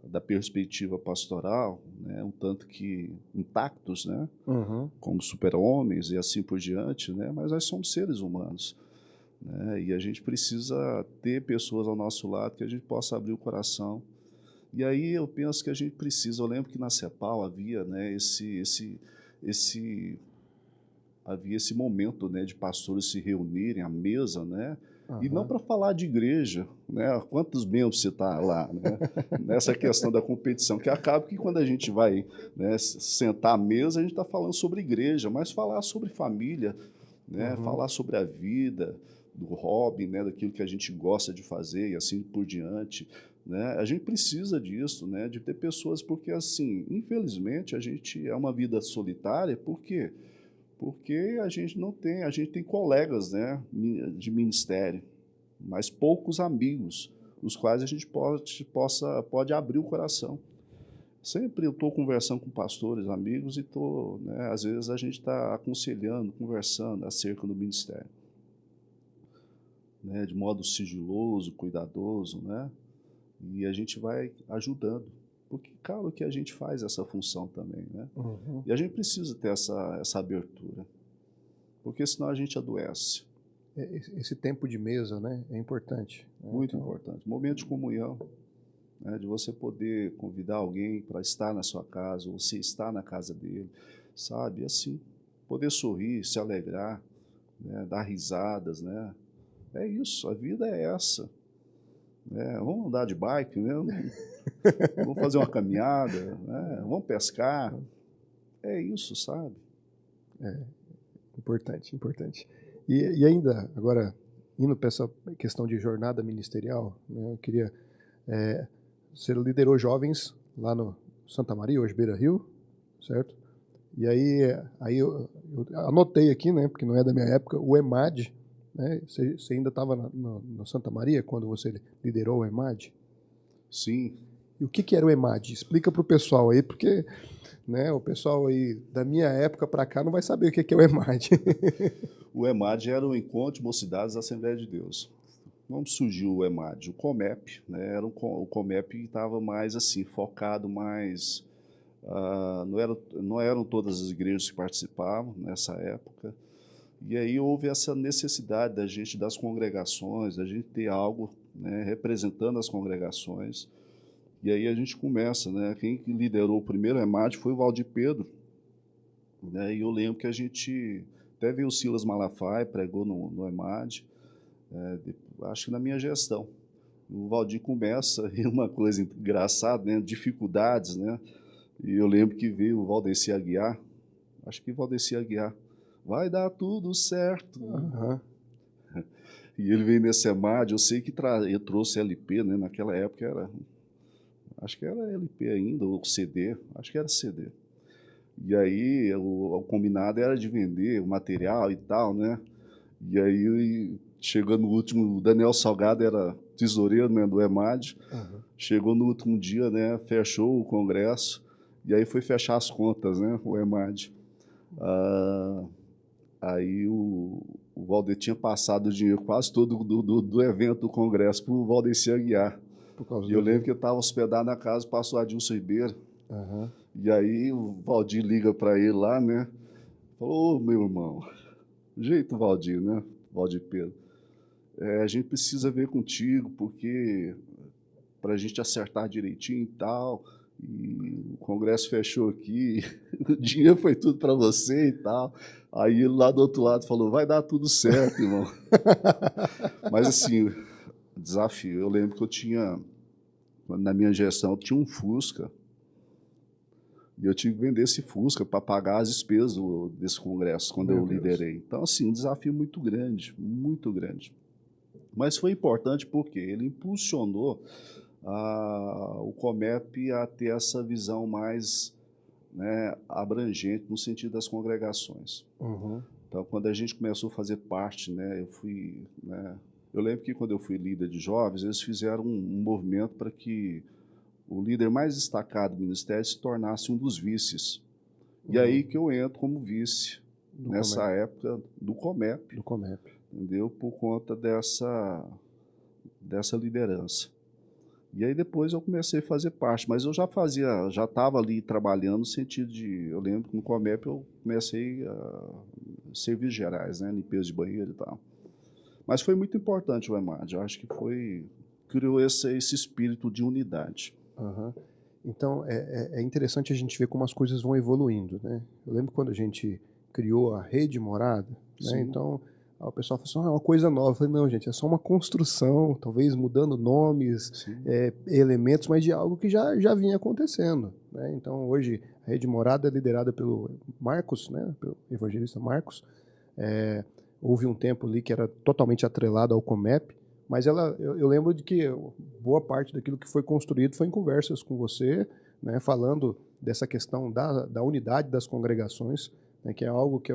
Speaker 1: da perspectiva pastoral, né? Um tanto que intactos, né?
Speaker 2: Uhum.
Speaker 1: Como super-homens e assim por diante, né? Mas nós somos seres humanos. Né? E a gente precisa ter pessoas ao nosso lado que a gente possa abrir o coração. E aí eu penso que a gente precisa, eu lembro que na CEPAL havia, né, havia esse momento, né, de pastores se reunirem à mesa, né, e não para falar de igreja, né, quantos membros você está lá, né, nessa questão da competição, que acaba que quando a gente vai, né, sentar à mesa, a gente está falando sobre igreja, mas falar sobre família, né, falar sobre a vida, do hobby, né, daquilo que a gente gosta de fazer e assim por diante. Né? A gente precisa disso, né, de ter pessoas, porque assim, infelizmente, a gente é uma vida solitária, por quê? Porque a gente não tem, a gente tem colegas, né, de ministério, mas poucos amigos, os quais a gente pode abrir o coração. Sempre eu estou conversando com pastores, amigos, e né, às vezes a gente está aconselhando, conversando acerca do ministério. Né, de modo sigiloso, cuidadoso, né? E a gente vai ajudando, porque claro que a gente faz essa função também, né?
Speaker 2: Uhum.
Speaker 1: E a gente precisa ter essa abertura, porque senão a gente adoece.
Speaker 2: Esse tempo de mesa, né, é importante. Né?
Speaker 1: Muito importante. Momento de comunhão, né, de você poder convidar alguém para estar na sua casa, ou você estar na casa dele, sabe? Assim, poder sorrir, se alegrar, né, dar risadas, né? É isso, a vida é essa. Vamos andar de bike, né? Vamos fazer uma caminhada, né? Vamos pescar. É isso, sabe?
Speaker 2: Importante, importante. E ainda, agora, indo para essa questão de jornada ministerial, né, eu queria... você liderou jovens lá no Santa Maria, hoje Beira Rio, certo? E aí eu anotei aqui, né, porque não é da minha época, o EMAD, né? Você ainda estava no Santa Maria quando você liderou o EMAD?
Speaker 1: Sim.
Speaker 2: E o que era o EMAD? Explica para o pessoal aí, porque, né, o pessoal aí da minha época para cá não vai saber o que é o EMAD.
Speaker 1: O EMAD era o Encontro de Mocidades da Assembleia de Deus. Como surgiu o EMAD? O COMEP, né? O COMEP estava mais assim, focado mais... não eram todas as igrejas que participavam nessa época. E aí houve essa necessidade da gente, das congregações, da gente ter algo, né, representando as congregações. E aí a gente começa, né? Quem liderou o primeiro EMAD foi o Valdir Pedro, né? E eu lembro que a gente até veio o Silas Malafaia, pregou no EMAD, acho que na minha gestão. O Valdir começa, e uma coisa engraçada, né? Dificuldades, né? E eu lembro que veio o Valdeci Aguiar, acho que Valdeci Aguiar, vai dar tudo certo.
Speaker 2: Uhum.
Speaker 1: E ele veio nesse EMAD, eu sei que ele trouxe LP, né? Naquela época acho que era LP ainda, ou CD, acho que era CD. E aí o combinado era de vender o material e tal, né? E aí, chegou no último, o Daniel Salgado era tesoureiro, né, do EMAD, chegou no último dia, né, fechou o congresso, e aí foi fechar as contas, né, o EMAD. Aí o Valdir tinha passado o dinheiro quase todo do evento do congresso para o Valdeci Aguiar.
Speaker 2: Por causa
Speaker 1: E eu
Speaker 2: do...
Speaker 1: lembro que eu estava hospedado na casa do pastor Adilson Ribeiro.
Speaker 2: Uhum.
Speaker 1: E aí o Valdir liga para ele lá, né? Falou, ô, meu irmão, jeito Valdir, né? Valdir Pedro. A gente precisa ver contigo, porque para a gente acertar direitinho e tal, e o congresso fechou aqui, o dinheiro foi tudo para você e tal. Aí ele lá do outro lado falou, vai dar tudo certo, irmão. Mas assim, desafio. Eu lembro que eu tinha, na minha gestão, eu tinha um Fusca, e eu tive que vender esse Fusca para pagar as despesas desse congresso, quando eu liderei. Então, assim, um desafio muito grande, muito grande. Mas foi importante porque ele impulsionou o COMEP a ter essa visão mais, né, abrangente no sentido das congregações.
Speaker 2: Uhum.
Speaker 1: Então, quando a gente começou a fazer parte, né, eu lembro que quando eu fui líder de jovens, eles fizeram um movimento para que o líder mais destacado do ministério se tornasse um dos vices. E aí que eu entro como vice, nessa época, do COMEP.
Speaker 2: Do COMEP.
Speaker 1: Entendeu? Por conta dessa liderança. E aí depois eu comecei a fazer parte, mas eu já estava ali trabalhando no sentido de, eu lembro que no COMEP eu comecei a serviços gerais, né, limpeza de banheiro e tal. Mas foi muito importante o EMAD, eu acho que criou esse espírito de unidade.
Speaker 2: Uhum. Então, é interessante a gente ver como as coisas vão evoluindo, né? Eu lembro quando a gente criou a Rede Morada, né? Então, o pessoal falou assim, é uma coisa nova. Eu falei, não, gente, é só uma construção, talvez mudando nomes, elementos, mas de algo que já vinha acontecendo, né? Então, hoje, a Rede Morada é liderada pelo Marcos, né? Pelo evangelista Marcos. Houve um tempo ali que era totalmente atrelado ao COMEP, mas eu lembro de que boa parte daquilo que foi construído foi em conversas com você, né, falando dessa questão da unidade das congregações, né, que é algo que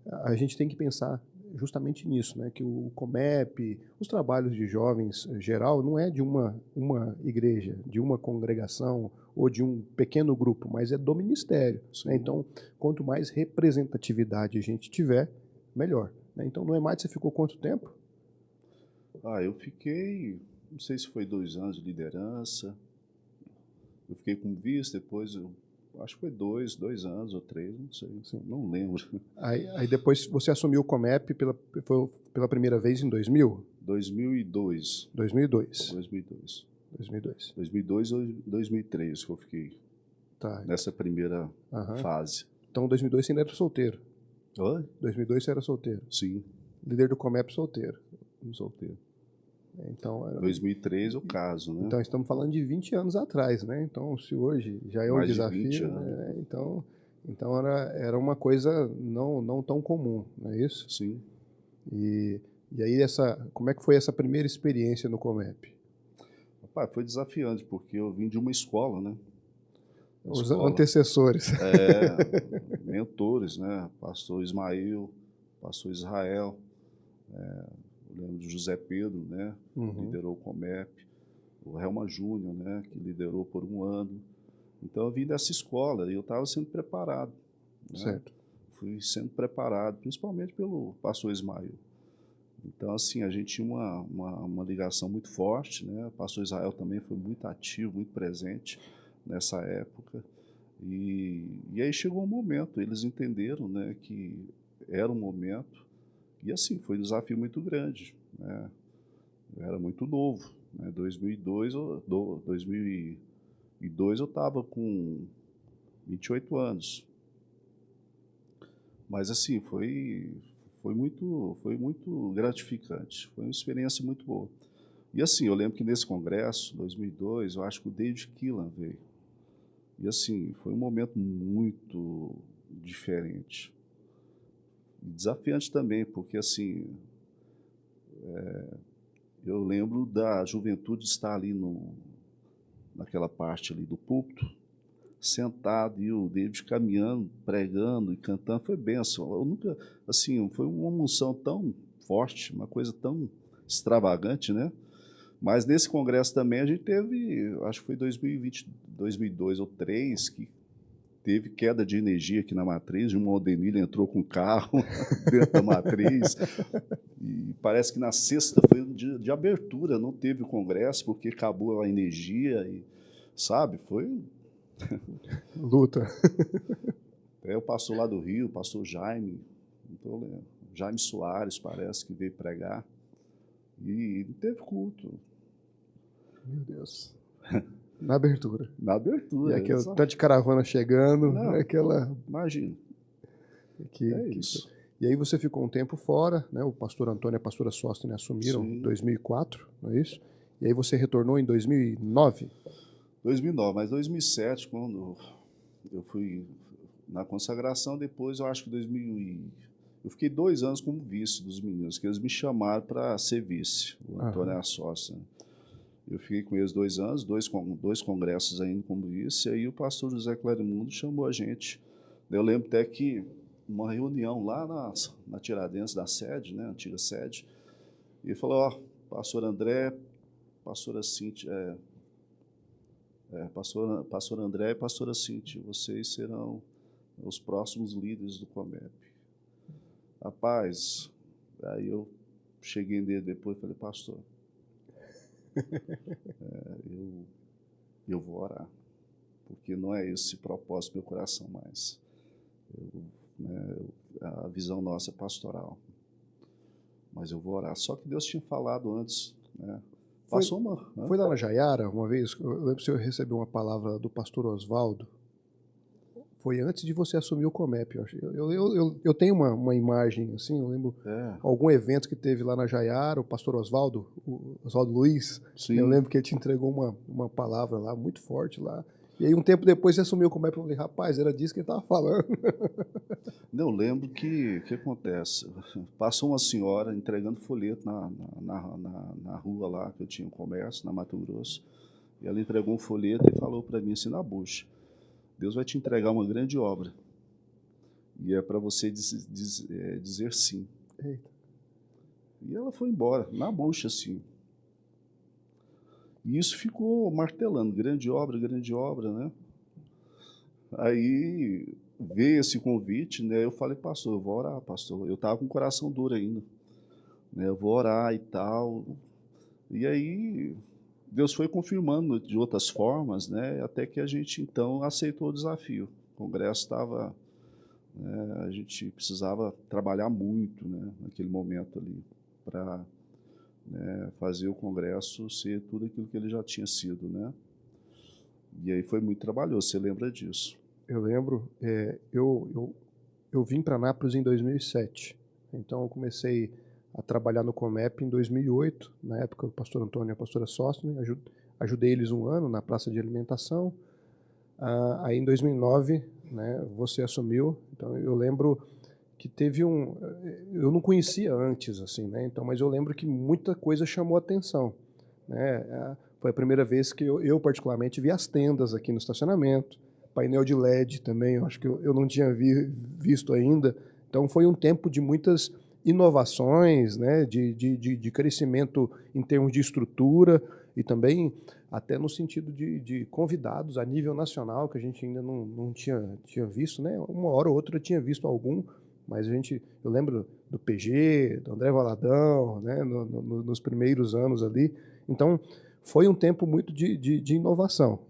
Speaker 2: a gente tem que pensar justamente nisso, né, que o COMEP, os trabalhos de jovens geral, não é de uma igreja, de uma congregação ou de um pequeno grupo, mas é do ministério. Né? Então, quanto mais representatividade a gente tiver, melhor. Né? Então, no EMAD você ficou quanto tempo?
Speaker 1: Eu fiquei, não sei se foi 2 anos de liderança, eu fiquei como vice, depois acho que foi 2 anos ou 3, não sei, não lembro.
Speaker 2: Aí depois você assumiu o COMEP pela primeira vez em 2000?
Speaker 1: 2002.
Speaker 2: 2002.
Speaker 1: 2002.
Speaker 2: 2002.
Speaker 1: 2002 ou 2003 que eu fiquei nessa primeira fase.
Speaker 2: Então, em 2002 você ainda era solteiro?
Speaker 1: Oi?
Speaker 2: 2002 você era solteiro?
Speaker 1: Sim.
Speaker 2: Líder do COMEP solteiro?
Speaker 1: Solteiro.
Speaker 2: Então,
Speaker 1: 2003 o caso, né?
Speaker 2: Então, estamos falando de 20 anos atrás, né? Então, se hoje já é um desafio, né? Então era uma coisa não tão comum, não é isso?
Speaker 1: Sim.
Speaker 2: E aí, como é que foi essa primeira experiência no COMEP?
Speaker 1: Rapaz, foi desafiante, porque eu vim de uma escola, né?
Speaker 2: Os antecessores.
Speaker 1: Mentores, né? Pastor Ismael, pastor Israel, eu lembro de José Pedro, né? Liderou o COMEP, o Helma Júnior, né, que liderou por um ano. Então eu vim dessa escola e eu estava sendo preparado, né?
Speaker 2: Certo.
Speaker 1: Fui sendo preparado, principalmente pelo pastor Ismael. Então, assim, a gente tinha uma ligação muito forte, né? O pastor Israel também foi muito ativo, muito presente nessa época. E aí chegou um momento, eles entenderam, né, que era um momento, e assim, foi um desafio muito grande, né? Eu era muito novo, né? 2002 eu estava com 28 anos. Mas assim, foi muito gratificante, foi uma experiência muito boa. E assim, eu lembro que nesse congresso, 2002, eu acho que o David Keelan veio. E assim, foi um momento muito diferente. E desafiante também, porque assim, eu lembro da juventude estar ali naquela parte ali do púlpito, sentado, e o David caminhando, pregando e cantando, foi bênção. Eu nunca, assim, foi uma unção tão forte, uma coisa tão extravagante, né? Mas nesse congresso também a gente teve, acho que foi 2020, 2002 ou 2003, que teve queda de energia aqui na matriz, uma Aldenilha entrou com o carro dentro da matriz, e parece que na sexta foi um dia de abertura, não teve o congresso, porque acabou a energia, e, sabe, foi...
Speaker 2: Luta.
Speaker 1: O pastor lá do Rio, o pastor Jaime, Jaime Soares, parece que veio pregar, e não teve culto.
Speaker 2: Meu Deus. Na abertura.
Speaker 1: Na abertura.
Speaker 2: E aquele tanto de caravana chegando,
Speaker 1: Não,
Speaker 2: aquela...
Speaker 1: imagina. É isso.
Speaker 2: E aí você ficou um tempo fora, né? O pastor Antônio e a pastora Sóstene assumiram em 2004, não é isso? E aí você retornou em 2009?
Speaker 1: 2009, mas 2007, quando eu fui na consagração, depois eu acho que eu fiquei 2 anos como vice dos meninos, que eles me chamaram para ser vice, o Antônio e a Sóstene. Eu fiquei com eles 2 anos, dois congressos ainda como vice, e aí o pastor José Clarimundo chamou a gente. Eu lembro até que uma reunião lá na Tiradentes da sede, né, antiga sede, e ele falou, ó, pastor André, pastora Cíntia, pastor André e pastora Cíntia, vocês serão os próximos líderes do Comep. Rapaz, aí eu cheguei nele depois e falei, pastor, eu vou orar, porque não é esse o propósito do meu coração mais. A visão nossa é pastoral, mas eu vou orar. Só que Deus tinha falado antes, né?
Speaker 2: Foi lá na Jaiara, uma vez, eu lembro que você recebeu uma palavra do pastor Oswaldo, foi antes de você assumir o Comep, eu acho. Eu tenho uma imagem, assim, eu lembro algum evento que teve lá na Jaiara, o pastor Oswaldo, o Oswaldo Luiz, eu lembro que ele te entregou uma palavra lá, muito forte lá, e aí um tempo depois você assumiu o Comep, eu falei, rapaz, era disso que ele estava falando.
Speaker 1: Eu lembro que acontece, passou uma senhora entregando folheto na rua lá, que eu tinha um comércio, na Mato Grosso, e ela entregou um folheto e falou para mim assim, na bucha, Deus vai te entregar uma grande obra, e é para você dizer sim.
Speaker 2: Eita.
Speaker 1: E ela foi embora, na bucha, assim. E isso ficou martelando, grande obra, né? Aí veio esse convite, né? Eu falei, pastor, eu vou orar, pastor. Eu estava com o coração duro ainda, né? Eu vou orar e tal. E aí Deus foi confirmando de outras formas, né? Até que a gente então aceitou o desafio. O congresso estava, né? A gente precisava trabalhar muito, né? Naquele momento ali para, né, fazer o congresso ser tudo aquilo que ele já tinha sido, né? E aí foi muito trabalhoso. Você lembra disso?
Speaker 2: Eu lembro, eu vim para Anápolis em 2007, então eu comecei a trabalhar no Comep em 2008, na época o pastor Antônio e a pastora Sóstene, ajudei eles um ano na praça de alimentação, aí em 2009, né, você assumiu, então eu lembro que teve eu não conhecia antes, assim, né, então, mas eu lembro que muita coisa chamou a atenção, né, foi a primeira vez que eu particularmente vi as tendas aqui no estacionamento, painel de LED também, eu acho que eu não tinha visto ainda. Então foi um tempo de muitas inovações, né, de crescimento em termos de estrutura e também até no sentido de convidados a nível nacional, que a gente ainda não tinha visto, né? Uma hora ou outra eu tinha visto algum, mas eu lembro do PG, do André Valadão, né? Nos primeiros anos ali. Então, foi um tempo muito de inovação.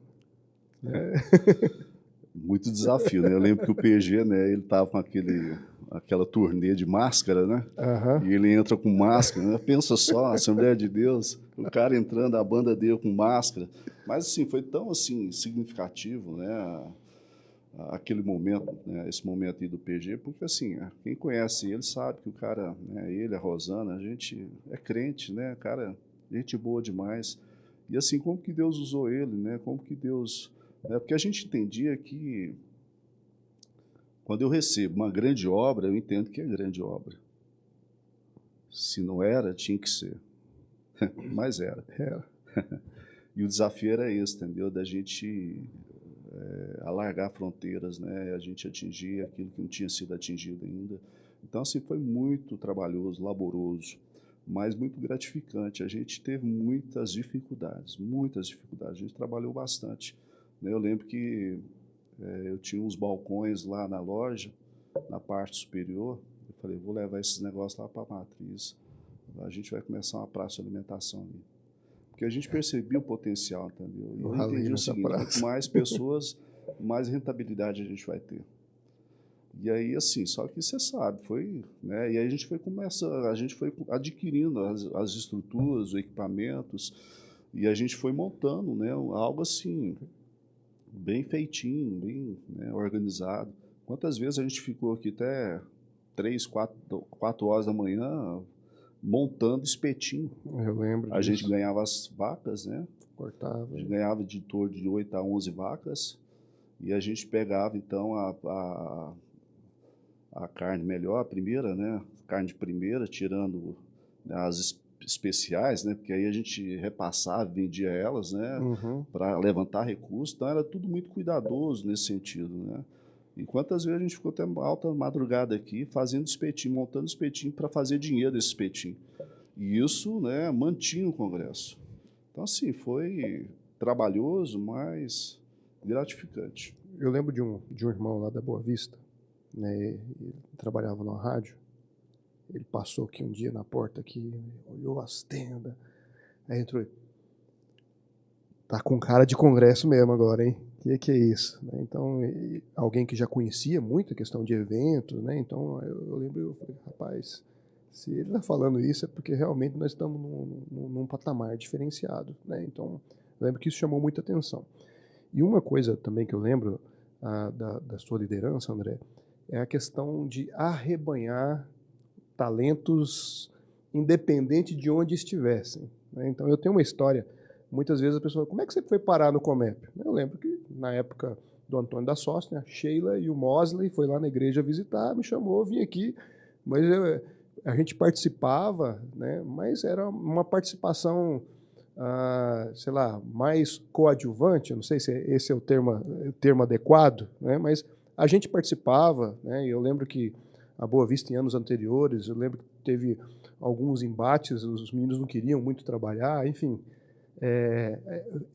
Speaker 1: Muito desafio, né? Eu lembro que o PG, né, ele tava com aquela turnê de máscara, né?
Speaker 2: Aham.
Speaker 1: E ele entra com máscara, né? Pensa só, a Assembleia de Deus, o cara entrando, a banda dele com máscara. Mas, assim, foi tão, assim, significativo, né? Aquele momento, né? Esse momento aí do PG, porque, assim, quem conhece ele sabe que o cara, né? Ele, a Rosana, a gente é crente, né? Cara, gente boa demais. E, assim, como que Deus usou ele, né? Como que Deus... Porque a gente entendia que quando eu recebo uma grande obra, eu entendo que é grande obra. Se não era, tinha que ser. Mas era. E o desafio era esse, entendeu? Da gente alargar fronteiras, né? A gente atingir aquilo que não tinha sido atingido ainda. Então, assim, foi muito trabalhoso, laboroso, mas muito gratificante. A gente teve muitas dificuldades, muitas dificuldades. A gente trabalhou bastante. Eu lembro que eu tinha uns balcões lá na loja, na parte superior. Eu falei, vou levar esses negócios lá para a matriz. A gente vai começar uma praça de alimentação ali. Porque a gente percebia o potencial, entendeu? E eu entendi o seguinte, quanto mais pessoas, mais rentabilidade a gente vai ter. E aí, assim, só que você sabe, foi, né? E aí a gente foi adquirindo as estruturas, os equipamentos, e a gente foi montando, né? Algo assim, bem feitinho, bem, né, organizado. Quantas vezes a gente ficou aqui até 4 horas da manhã montando espetinho.
Speaker 2: Eu lembro
Speaker 1: A
Speaker 2: disso.
Speaker 1: gente ganhava as vacas, né?
Speaker 2: Cortava.
Speaker 1: A gente ganhava de torno de 8 a 11 vacas e a gente pegava, então, a carne melhor, a primeira, né? Carne de primeira, tirando, né, as especiais, né? Porque aí a gente repassava, vendia elas, né?
Speaker 2: Uhum.
Speaker 1: Para levantar recursos. Então era tudo muito cuidadoso nesse sentido, né? E quantas vezes a gente ficou até alta madrugada aqui fazendo espetinho, montando espetinho para fazer dinheiro desse espetinho. E isso, né, mantinha o Congresso. Então, assim, foi trabalhoso, mas gratificante.
Speaker 2: Eu lembro de um irmão lá da Boa Vista, né? Ele trabalhava numa rádio. Ele passou aqui um dia na porta aqui, olhou as tendas, aí entrou. Tá com cara de congresso mesmo agora, hein? Que é isso? Então, alguém que já conhecia muito a questão de eventos, né? Então, eu lembro, eu falei, rapaz, se ele está falando isso é porque realmente nós estamos num patamar diferenciado, né? Então, eu lembro que isso chamou muita atenção. E uma coisa também que eu lembro da sua liderança, André, é a questão de arrebanhar talentos independente de onde estivessem, né? Então, eu tenho uma história. Muitas vezes a pessoa fala, como é que você foi parar no Comep? Eu lembro que, na época do Antônio da Sócia, a Sheila e o Mosley foi lá na igreja visitar, me chamou, eu vim aqui, mas a gente participava, né, mas era uma participação, sei lá, mais coadjuvante, eu não sei se esse é o termo adequado, né, mas a gente participava, né, e eu lembro que a Boa Vista, em anos anteriores, eu lembro que teve alguns embates, os meninos não queriam muito trabalhar, enfim,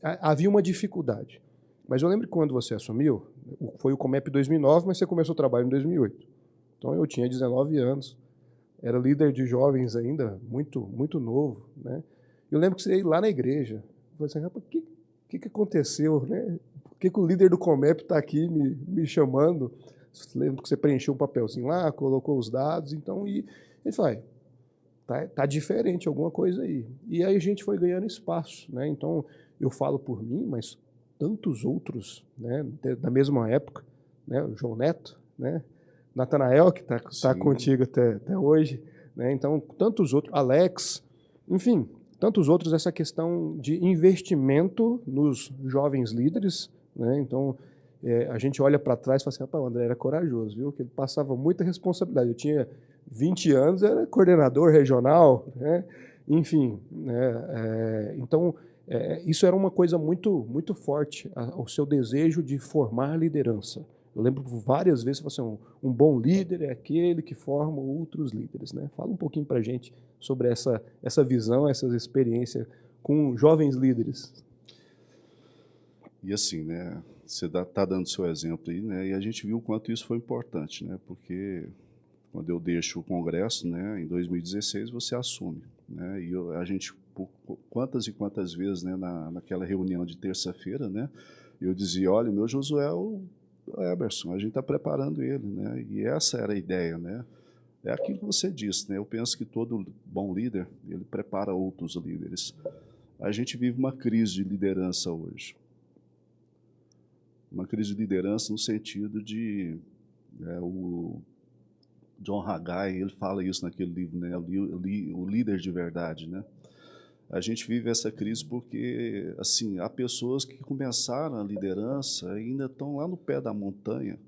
Speaker 2: havia uma dificuldade. Mas eu lembro que quando você assumiu, foi o Comep 2009, mas você começou o trabalho em 2008. Então eu tinha 19 anos, era líder de jovens ainda, muito, muito novo, né? Eu lembro que você ia lá na igreja. Eu falei assim, rapaz, o que aconteceu, né? Por que o líder do Comep está aqui me chamando? Lembro que você preencheu um papelzinho lá, colocou os dados, então, e ele falou, tá diferente alguma coisa aí. E aí a gente foi ganhando espaço, né? Então, eu falo por mim, mas tantos outros, né, da mesma época, né? O João Neto, né? Natanael, que tá contigo até hoje, né? Então, tantos outros, Alex, enfim, tantos outros, essa questão de investimento nos jovens líderes, né? Então, a gente olha para trás e fala assim, o André era corajoso, viu? Que ele passava muita responsabilidade. Eu tinha 20 anos, era coordenador regional, né? Enfim, né? Então, isso era uma coisa muito, muito forte, o seu desejo de formar liderança. Eu lembro várias vezes, você falou assim, um bom líder é aquele que forma outros líderes, né? Fala um pouquinho para a gente sobre essa visão, essa experiência com jovens líderes.
Speaker 1: E assim, né, você tá dando seu exemplo aí, né, e a gente viu o quanto isso foi importante, né, porque quando eu deixo o Congresso, né, em 2016, você assume, né, e a gente, por quantas e quantas vezes, né, naquela reunião de terça-feira, né, eu dizia, olha, o meu Josué é o Eberson, a gente está preparando ele, né, e essa era a ideia, né, é aquilo que você disse, né, eu penso que todo bom líder, ele prepara outros líderes. A gente vive uma crise de liderança hoje, uma crise de liderança no sentido de, o John Haggai, ele fala isso naquele livro, né, o líder de verdade, né. A gente vive essa crise porque, assim, há pessoas que começaram a liderança e ainda estão lá no pé da montanha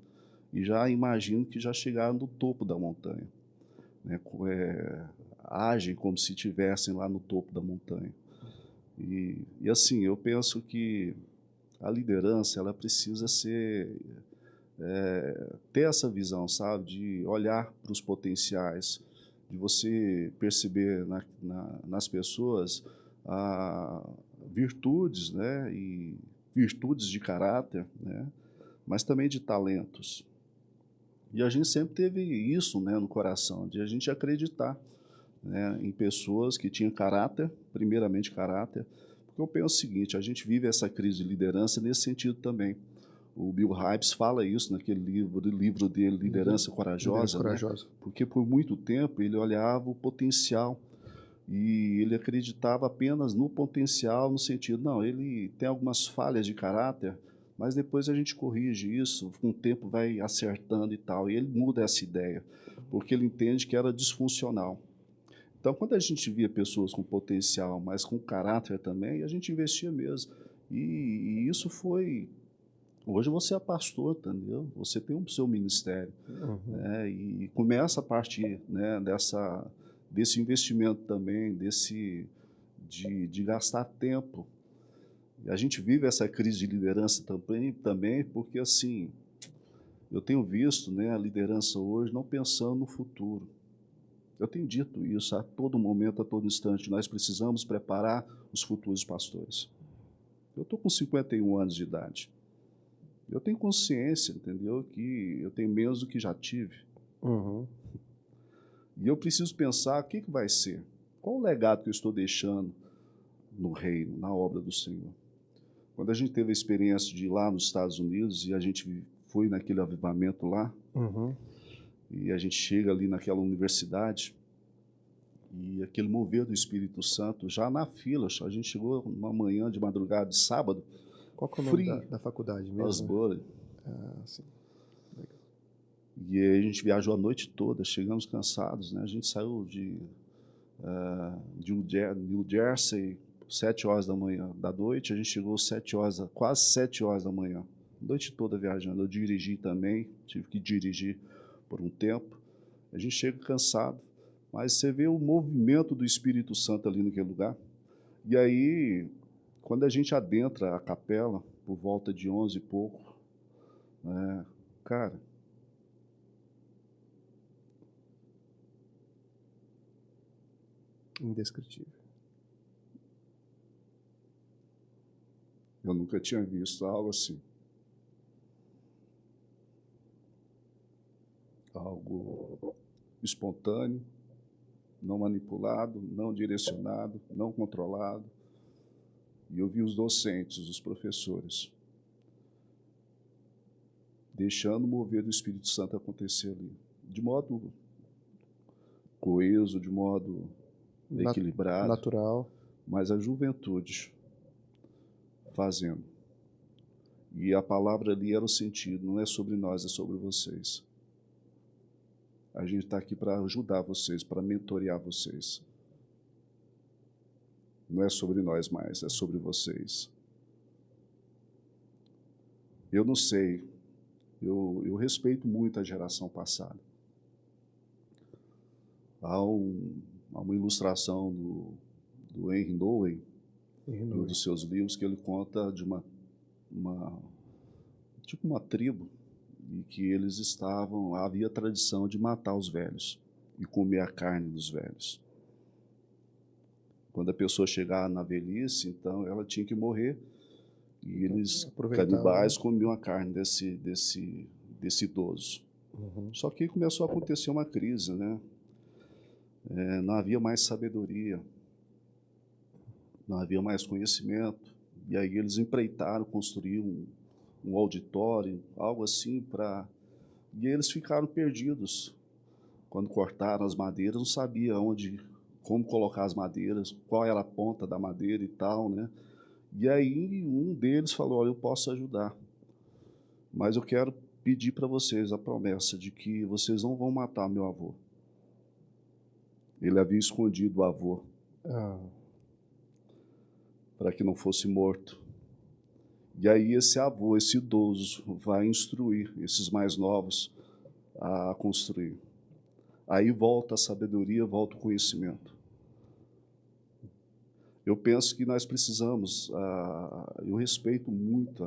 Speaker 1: e já imaginam que já chegaram no topo da montanha, né, agem como se estivessem lá no topo da montanha. E assim, eu penso que a liderança, ela precisa ser, ter essa visão, sabe, de olhar para os potenciais, de você perceber nas pessoas virtudes, né, e virtudes de caráter, né, mas também de talentos. E a gente sempre teve isso, né, no coração, de a gente acreditar, né, em pessoas que tinham caráter, primeiramente caráter, porque eu penso o seguinte, a gente vive essa crise de liderança nesse sentido também. O Bill Hybels fala isso naquele livro dele, Liderança
Speaker 2: Liderança
Speaker 1: Corajosa, né?
Speaker 2: corajosa.
Speaker 1: Porque por muito tempo ele olhava o potencial e ele acreditava apenas no potencial, no sentido, não, ele tem algumas falhas de caráter, mas depois a gente corrige isso, com o tempo vai acertando e tal. E ele muda essa ideia, porque ele entende que era disfuncional. Então, quando a gente via pessoas com potencial, mas com caráter também, a gente investia mesmo. E isso foi. Hoje você é pastor, entendeu? Você tem o seu ministério,
Speaker 2: Uhum.
Speaker 1: né? E começa a partir, né, desse investimento também, de gastar tempo. E a gente vive essa crise de liderança também porque, assim, eu tenho visto, né, a liderança hoje não pensando no futuro. Eu tenho dito isso a todo momento, a todo instante. Nós precisamos preparar os futuros pastores. Eu estou com 51 anos de idade. Eu tenho consciência, entendeu, que eu tenho menos do que já tive.
Speaker 2: Uhum.
Speaker 1: E eu preciso pensar o que vai ser. Qual o legado que eu estou deixando no reino, na obra do Senhor? Quando a gente teve a experiência de ir lá nos Estados Unidos e a gente foi naquele avivamento lá,
Speaker 2: Uhum.
Speaker 1: e a gente chega ali naquela universidade, e aquele mover do Espírito Santo, já na fila, a gente chegou uma manhã de madrugada de sábado,
Speaker 2: Qual que é o nome
Speaker 1: free,
Speaker 2: da faculdade mesmo?
Speaker 1: Asbury,
Speaker 2: Ah, sim. Legal.
Speaker 1: e aí a gente viajou a noite toda, chegamos cansados, né? A gente saiu de New Jersey, 7 horas da manhã da noite, a gente chegou 7 horas, quase 7 horas da manhã, noite toda viajando. Eu dirigi também, tive que dirigir por um tempo. A gente chega cansado, mas você vê o movimento do Espírito Santo ali naquele lugar. E aí, quando a gente adentra a capela, por volta de 11 e pouco, né, cara,
Speaker 2: Indescritível.
Speaker 1: eu nunca tinha visto algo assim. Algo espontâneo, não manipulado, não direcionado, não controlado. E eu vi os docentes, os professores, deixando o mover do Espírito Santo acontecer ali, de modo coeso, de modo equilibrado,
Speaker 2: Natural.
Speaker 1: mas a juventude fazendo. E a palavra ali era o sentido, não é sobre nós, é sobre vocês. A gente está aqui para ajudar vocês, para mentorear vocês. Não é sobre nós mais, é sobre vocês. Eu não sei, eu respeito muito a geração passada. Há uma ilustração do Henry Nouwen, num dos seus livros, que ele conta de tipo uma tribo, e que eles havia tradição de matar os velhos e comer a carne dos velhos. Quando a pessoa chegava na velhice, então ela tinha que morrer, E eles,
Speaker 2: Aproveitavam,
Speaker 1: canibais, comiam a carne desse idoso.
Speaker 2: Uhum.
Speaker 1: Só que aí começou a acontecer uma crise, né? Não havia mais sabedoria, não havia mais conhecimento. E aí eles empreitaram, construíram um auditório, algo assim, para... E eles ficaram perdidos. Quando cortaram as madeiras, não sabia como colocar as madeiras, qual era a ponta da madeira e tal, né? E aí um deles falou, olha, eu posso ajudar, mas eu quero pedir para vocês a promessa de que vocês não vão matar meu avô. Ele havia escondido o avô
Speaker 2: Ah,
Speaker 1: para que não fosse morto. E aí esse avô, esse idoso, vai instruir esses mais novos a construir. Aí volta a sabedoria, volta o conhecimento. Eu penso que nós precisamos, eu respeito muito,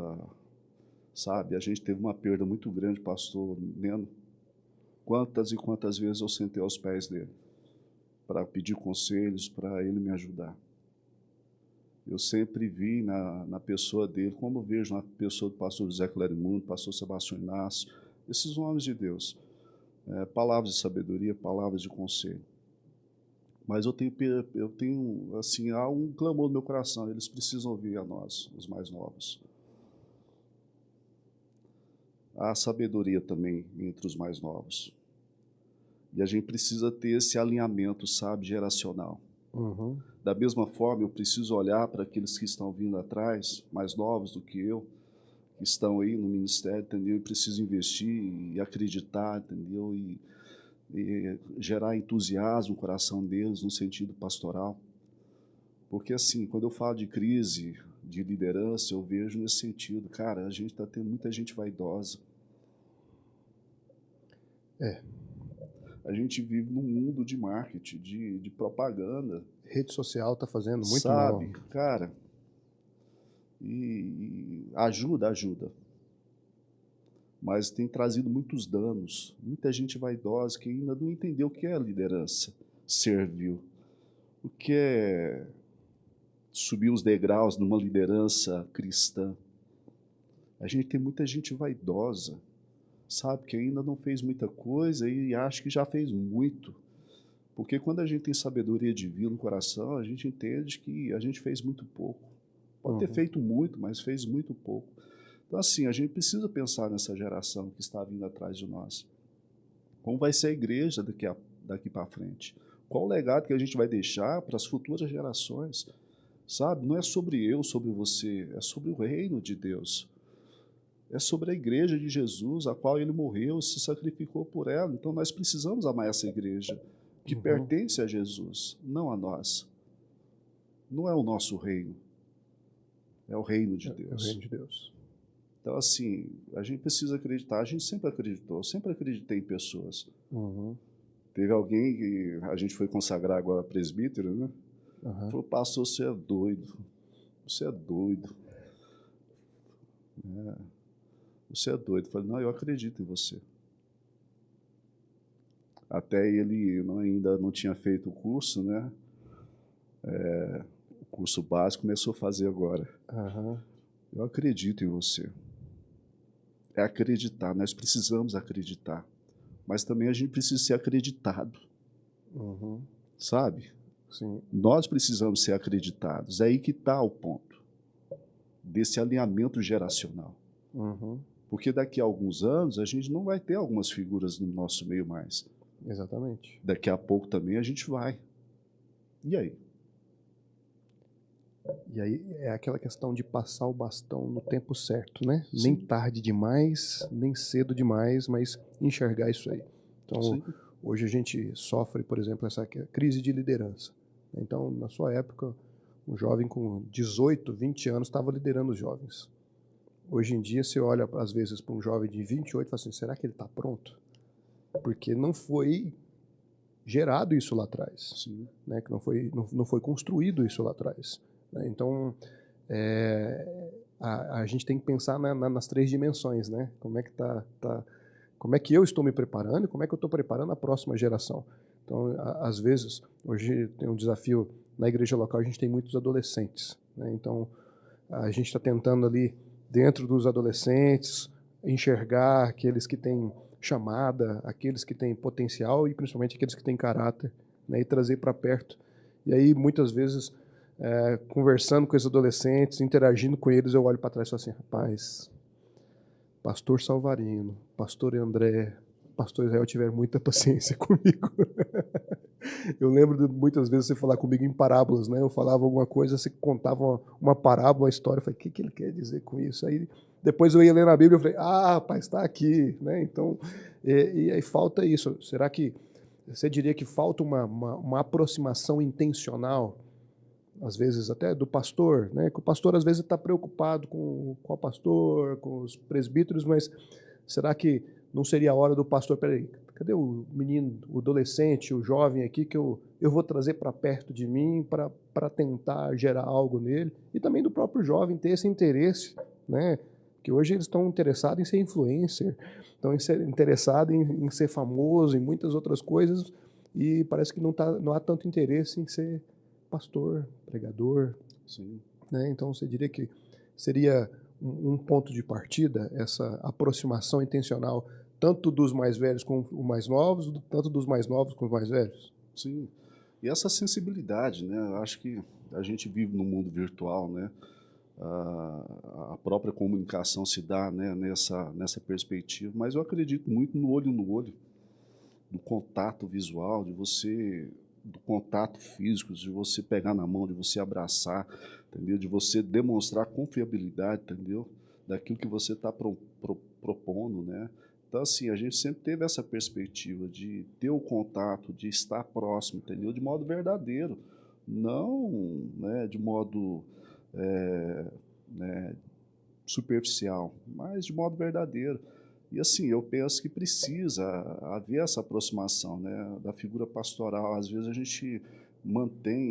Speaker 1: sabe, a gente teve uma perda muito grande, pastor Neno. Quantas e quantas vezes eu sentei aos pés dele para pedir conselhos, para ele me ajudar. Eu sempre vi na pessoa dele, como vejo na pessoa do pastor José Clarimundo, pastor Sebastião Inácio, esses homens de Deus, palavras de sabedoria, palavras de conselho. Mas eu tenho, assim, há um clamor no meu coração, eles precisam ouvir a nós, os mais novos. Há sabedoria também entre os mais novos. E a gente precisa ter esse alinhamento, sabe, geracional.
Speaker 2: uhum.
Speaker 1: Da mesma forma, eu preciso olhar para aqueles que estão vindo atrás, mais novos do que eu, que estão aí no ministério, entendeu? E preciso investir e acreditar, entendeu? E gerar entusiasmo no coração deles no sentido pastoral. Porque, assim, quando eu falo de crise, de liderança, eu vejo nesse sentido. Cara, a gente está tendo muita gente vaidosa. A gente vive num mundo de marketing, de propaganda.
Speaker 2: Rede social está fazendo muito
Speaker 1: sabe,
Speaker 2: mal.
Speaker 1: cara, e ajuda, mas tem trazido muitos danos. Muita gente vaidosa que ainda não entendeu o que é liderança servil, o que é subir os degraus numa liderança cristã. A gente tem muita gente vaidosa, sabe, que ainda não fez muita coisa e acha que já fez muito. Porque quando a gente tem sabedoria divina no coração, a gente entende que a gente fez muito pouco. Pode ter feito muito, mas fez muito pouco. Então, assim, a gente precisa pensar nessa geração que está vindo atrás de nós. Como vai ser a igreja daqui para frente? Qual o legado que a gente vai deixar para as futuras gerações? Sabe, não é sobre eu, sobre você, é sobre o reino de Deus. É sobre a igreja de Jesus, a qual ele morreu, se sacrificou por ela. Então, nós precisamos amar essa igreja, que pertence a Jesus, não a nós. Não é o nosso reino, é o reino de Deus.
Speaker 2: É o reino de Deus.
Speaker 1: Então, assim, a gente precisa acreditar. A gente sempre acreditou, eu sempre acreditei em pessoas. Teve alguém que a gente foi consagrar agora presbítero, né? Falou, pastor, você é doido. Você é doido. Você é doido. Eu falei, não, eu acredito em você. Até ele ainda não tinha feito o curso, né? O curso básico, começou a fazer agora. Eu acredito em você. É acreditar, nós precisamos acreditar. Mas também a gente precisa ser acreditado. Sabe?
Speaker 2: Sim.
Speaker 1: Nós precisamos ser acreditados. É aí que está o ponto desse alinhamento geracional. Porque daqui a alguns anos a gente não vai ter algumas figuras no nosso meio mais.
Speaker 2: Exatamente.
Speaker 1: Daqui a pouco também a gente vai. E aí?
Speaker 2: E aí é aquela questão de passar o bastão no tempo certo, né?
Speaker 1: Sim.
Speaker 2: Nem tarde demais, nem cedo demais, mas enxergar isso aí. Então,
Speaker 1: Sim.
Speaker 2: hoje a gente sofre, por exemplo, essa crise de liderança. Então, na sua época, um jovem com 18, 20 anos estava liderando os jovens. Hoje em dia, você olha, às vezes, para um jovem de 28 e fala assim, será que ele está pronto? Porque não foi gerado isso lá atrás.
Speaker 1: Sim.
Speaker 2: Né? Que não foi construído isso lá atrás. Né? Então, a gente tem que pensar nas três dimensões, né? Como é que como é que eu estou me preparando e como é que eu estou preparando a próxima geração. Então, às vezes, hoje tem um desafio na igreja local, a gente tem muitos adolescentes, né? Então, A gente está tentando ali, dentro dos adolescentes, enxergar aqueles que têm chamada, aqueles que têm potencial e principalmente aqueles que têm caráter, né, e trazer para perto. E aí, muitas vezes, conversando com esses adolescentes, interagindo com eles, eu olho para trás e falo assim, rapaz, pastor Salvarino, pastor André, pastor Israel tiveram muita paciência comigo. Eu lembro de muitas vezes você falar comigo em parábolas, né? Eu falava alguma coisa, você contava uma parábola, uma história, eu falei, o que ele quer dizer com isso? Aí depois eu ia ler na Bíblia e falei, rapaz, está aqui, né? Então, e aí falta isso. Será que você diria que falta uma aproximação intencional, às vezes até do pastor, né? Que o pastor às vezes está preocupado com o pastor, com os presbíteros, mas será que não seria a hora do pastor, peraí, cadê o menino, o adolescente, o jovem aqui que eu vou trazer para perto de mim para tentar gerar algo nele? E também do próprio jovem ter esse interesse, né? Que hoje eles estão interessados em ser influencer, estão interessados em ser famoso, em muitas outras coisas, e parece que não há tanto interesse em ser pastor, pregador.
Speaker 1: Sim.
Speaker 2: Né? Então, você diria que seria um ponto de partida, essa aproximação intencional, tanto dos mais velhos com os mais novos, tanto dos mais novos com os mais velhos?
Speaker 1: Sim. E essa sensibilidade, né? Eu acho que a gente vive num mundo virtual, né? A própria comunicação se dá, né, nessa perspectiva, mas eu acredito muito no olho, do contato visual, do contato físico, de você pegar na mão, de você abraçar, entendeu? De você demonstrar confiabilidade, entendeu? Daquilo que você está propondo, né? Então, assim, a gente sempre teve essa perspectiva de ter o contato, de estar próximo, entendeu? De modo verdadeiro, não, né, de modo né, superficial, mas de modo verdadeiro. E assim, eu penso que precisa haver essa aproximação, né, da figura pastoral. Às vezes a gente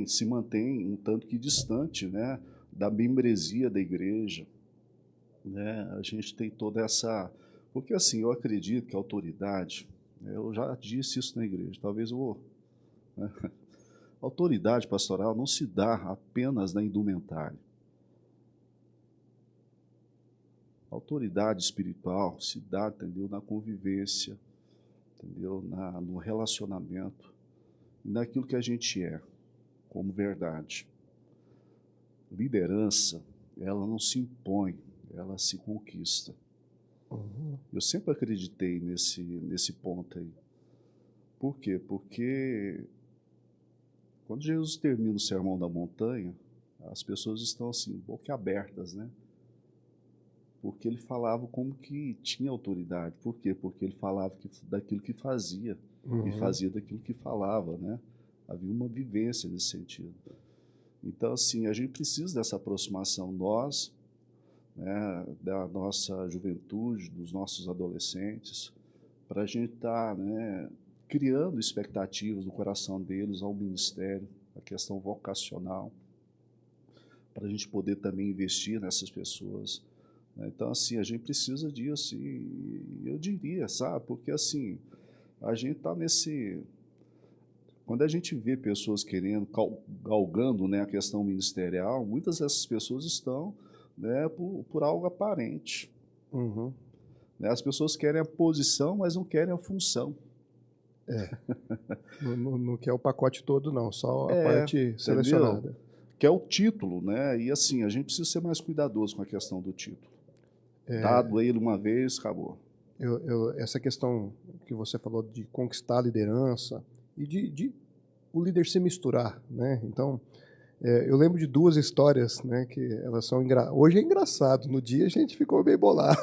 Speaker 1: se mantém um tanto que distante, né, da membresia da igreja, né? A gente tem toda essa... Porque assim, eu acredito que a autoridade, né, eu já disse isso na igreja, talvez eu vou... Né, a autoridade pastoral não se dá apenas na indumentária. A autoridade espiritual se dá, entendeu, na convivência, entendeu, no relacionamento, e naquilo que a gente é, como verdade. Liderança, ela não se impõe, ela se conquista. Eu sempre acreditei nesse ponto aí. Por quê? Porque quando Jesus termina o Sermão da Montanha, as pessoas estão assim, boquiabertas, né? Porque ele falava como que tinha autoridade. Por quê? Porque ele falava daquilo que fazia, e fazia daquilo que falava, né? Havia uma vivência nesse sentido. Então, assim, a gente precisa dessa aproximação, nós, né, da nossa juventude, dos nossos adolescentes, para a gente estar, né, criando expectativas no coração deles ao ministério, a questão vocacional, para a gente poder também investir nessas pessoas. Então, assim, a gente precisa disso, e eu diria, sabe, porque, assim, a gente está nesse... Quando a gente vê pessoas querendo, galgando, né, a questão ministerial, muitas dessas pessoas estão, né, por algo aparente. Né, as pessoas querem a posição, mas não querem a função.
Speaker 2: Não quer o pacote todo, não, só a parte selecionada.
Speaker 1: Entendeu? Que é o título, né? E assim, a gente precisa ser mais cuidadoso com a questão do título. Dado ele uma vez, acabou.
Speaker 2: Essa questão que você falou de conquistar a liderança e de o líder se misturar, né? Então, eu lembro de duas histórias, né, que elas são hoje é engraçado, no dia a gente ficou meio bolado.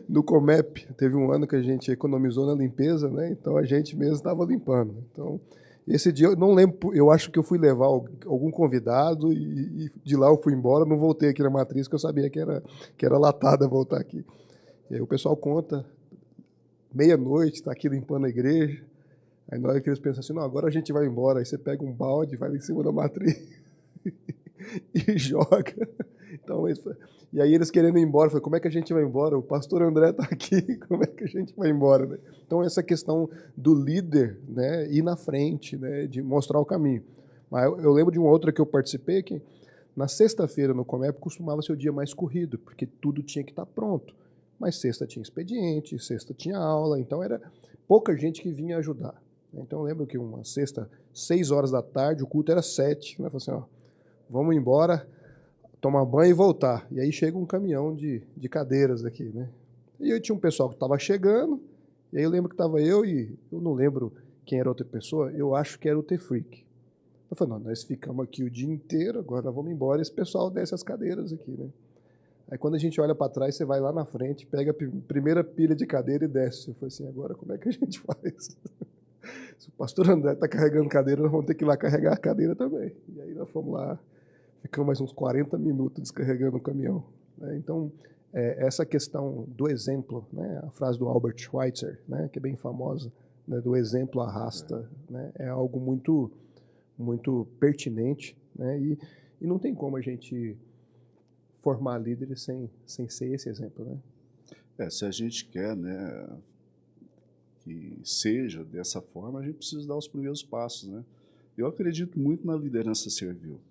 Speaker 2: No Comep, teve um ano que a gente economizou na limpeza, né? Então a gente mesmo estava limpando. Então, esse dia eu não lembro, eu acho que eu fui levar algum convidado e de lá eu fui embora, não voltei aqui na matriz, que eu sabia que era latada voltar aqui. E aí o pessoal conta, meia-noite, está aqui limpando a igreja. Aí na hora que eles pensam assim, não, agora a gente vai embora. Aí você pega um balde, vai lá em cima da matriz e joga. Então, e aí eles querendo ir embora, como é que a gente vai embora? O pastor André está aqui, como é que a gente vai embora? Né? Então, essa questão do líder, né, ir na frente, né, de mostrar o caminho. Mas eu lembro de uma outra que eu participei, que Na sexta-feira no Comep costumava ser o dia mais corrido, porque tudo tinha que estar pronto. Mas sexta tinha expediente, sexta tinha aula, então era pouca gente que vinha ajudar. Então eu lembro que uma sexta, 6 horas da tarde, o culto era 7, né? Falei assim, ó, vamos embora, tomar banho e voltar. E aí chega um caminhão de cadeiras aqui, né? E aí tinha um pessoal que estava chegando, e aí eu lembro que estava eu e eu não lembro quem era outra pessoa, eu acho que era o T-Freak. Eu falei, não, nós ficamos aqui o dia inteiro, agora nós vamos embora, esse pessoal desce as cadeiras aqui, né? Aí quando a gente olha para trás, você vai lá na frente, pega a primeira pilha de cadeira e desce. Eu falei assim, agora como é que a gente faz? Se o pastor André está carregando cadeira, nós vamos ter que ir lá carregar a cadeira também. E aí nós fomos lá, ficamos mais uns 40 minutos descarregando o caminhão. Né? Então, essa questão do exemplo, né? A frase do Albert Schweitzer, né? Que é bem famosa, né? Do exemplo arrasta, né? É algo muito, muito pertinente, né? E não tem como a gente formar líderes sem ser esse exemplo, né?
Speaker 1: Se a gente quer, né, que seja dessa forma, a gente precisa dar os primeiros passos, né? Eu acredito muito na liderança servil.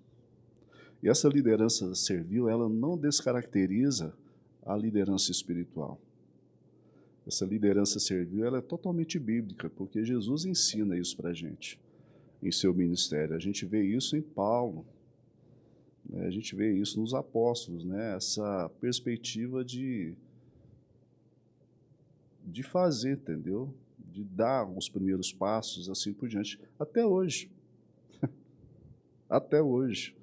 Speaker 1: E essa liderança servil, ela não descaracteriza a liderança espiritual. Essa liderança servil, ela é totalmente bíblica, porque Jesus ensina isso para a gente em seu ministério. A gente vê isso em Paulo, né? A gente vê isso nos apóstolos, né? Essa perspectiva de fazer, entendeu? De dar os primeiros passos, assim por diante, até hoje. Até hoje.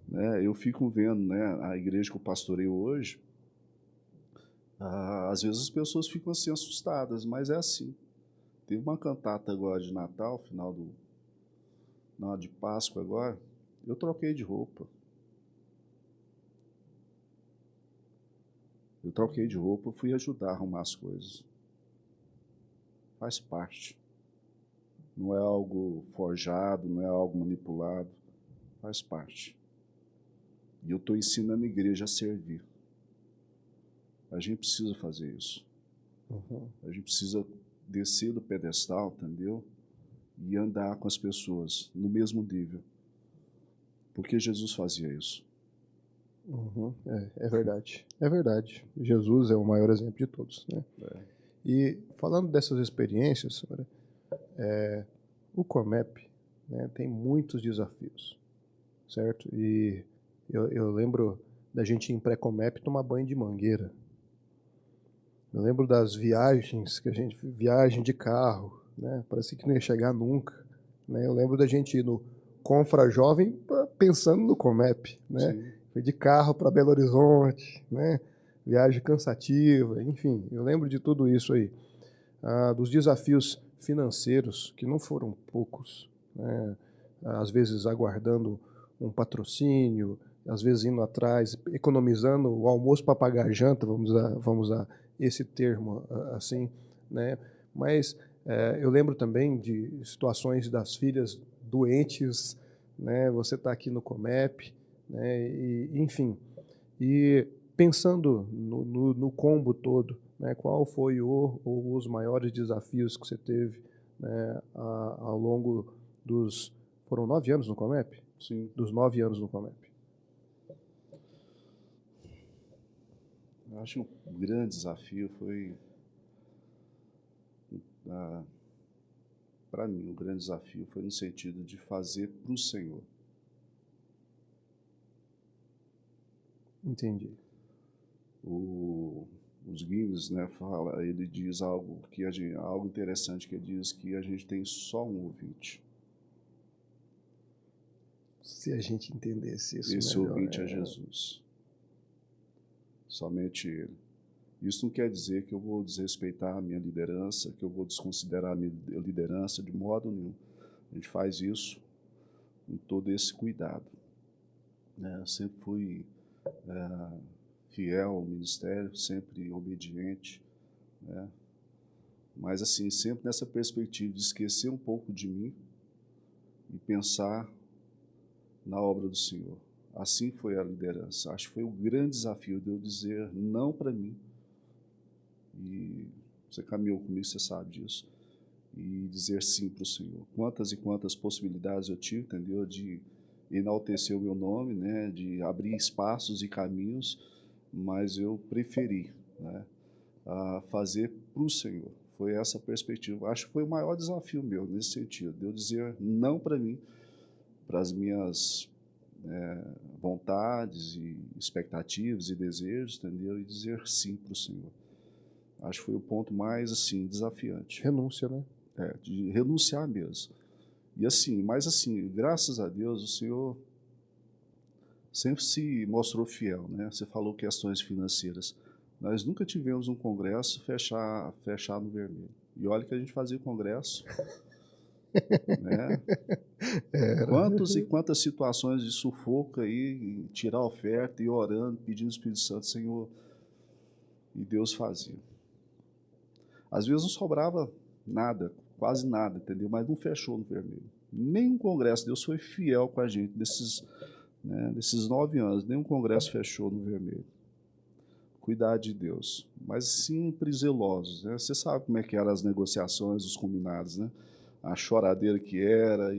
Speaker 1: Né? Eu fico vendo, né, a igreja que eu pastoreio hoje, às vezes as pessoas ficam assim assustadas, mas é assim. Teve uma cantata agora de Natal, final de Páscoa agora, eu troquei de roupa. Eu troquei de roupa, fui ajudar a arrumar as coisas. Faz parte. Não é algo forjado, não é algo manipulado. Faz parte. E eu estou ensinando a igreja a servir. A gente precisa fazer isso. A gente precisa descer do pedestal, entendeu? E andar com as pessoas no mesmo nível. Porque Jesus fazia isso.
Speaker 2: É verdade. É verdade. Jesus é o maior exemplo de todos, né? E falando dessas experiências, o Comep, né, tem muitos desafios, certo? E eu lembro da gente ir em pré-Comep tomar banho de mangueira. Eu lembro das viagens que a gente viagem de carro, né? Parecia que não ia chegar nunca, né? Eu lembro da gente ir no Confra Jovem pensando no Comep, né?
Speaker 1: Sim.
Speaker 2: Foi de carro para Belo Horizonte, né? Viagem cansativa, enfim, eu lembro de tudo isso aí. Dos desafios financeiros, que não foram poucos, né? Às vezes aguardando um patrocínio, às vezes indo atrás, economizando o almoço para pagar a janta, vamos usar esse termo assim, né? Mas eu lembro também de situações das filhas doentes, né? Você está aqui no Comep, né? E, enfim, e pensando no combo todo, né? Qual foi ou os maiores desafios que você teve, né? Ao longo dos... Foram 9 anos no Comep?
Speaker 1: Sim.
Speaker 2: Dos 9 anos no Comep.
Speaker 1: Eu acho que o grande desafio foi, para mim, o grande desafio foi no sentido de fazer para o Senhor.
Speaker 2: Entendi.
Speaker 1: Os Guinness, né, ele diz algo algo interessante, que ele diz que a gente tem só um ouvinte.
Speaker 2: Se a gente entendesse isso
Speaker 1: Esse
Speaker 2: melhor,
Speaker 1: ouvinte é Jesus. Somente Ele. Isso não quer dizer que eu vou desrespeitar a minha liderança, que eu vou desconsiderar a minha liderança de modo nenhum. A gente faz isso com todo esse cuidado. Eu sempre fui fiel ao ministério, sempre obediente, né? Mas assim, sempre nessa perspectiva de esquecer um pouco de mim e pensar na obra do Senhor. Assim foi a liderança. Acho que foi o grande desafio de eu dizer não para mim. E você caminhou comigo, você sabe disso. E dizer sim para o Senhor. Quantas e quantas possibilidades eu tive, entendeu? De enaltecer o meu nome, né, de abrir espaços e caminhos, mas eu preferi, né, a fazer para o Senhor. Foi essa a perspectiva. Acho que foi o maior desafio meu nesse sentido, de eu dizer não para mim, para as minhas vontades e expectativas e desejos, entendeu? E dizer sim para o Senhor. Acho que foi o ponto mais, assim, desafiante.
Speaker 2: Renúncia, né?
Speaker 1: De renunciar mesmo. E assim, mas assim, graças a Deus, o Senhor sempre se mostrou fiel, né? Você falou questões financeiras. Nós nunca tivemos um congresso fechar no vermelho. E olha que a gente fazia congresso, né? Quantas e quantas situações de sufoco aí, tirar oferta e orando, pedindo o Espírito Santo, Senhor, e Deus fazia. Às vezes não sobrava nada, quase nada, entendeu? Mas não fechou no vermelho. Nenhum congresso, Deus foi fiel com a gente desses 9 anos, nenhum congresso fechou no vermelho. Cuidar de Deus, mas sempre zelosos, né? Você sabe como é que eram as negociações, os combinados, né? A choradeira que era,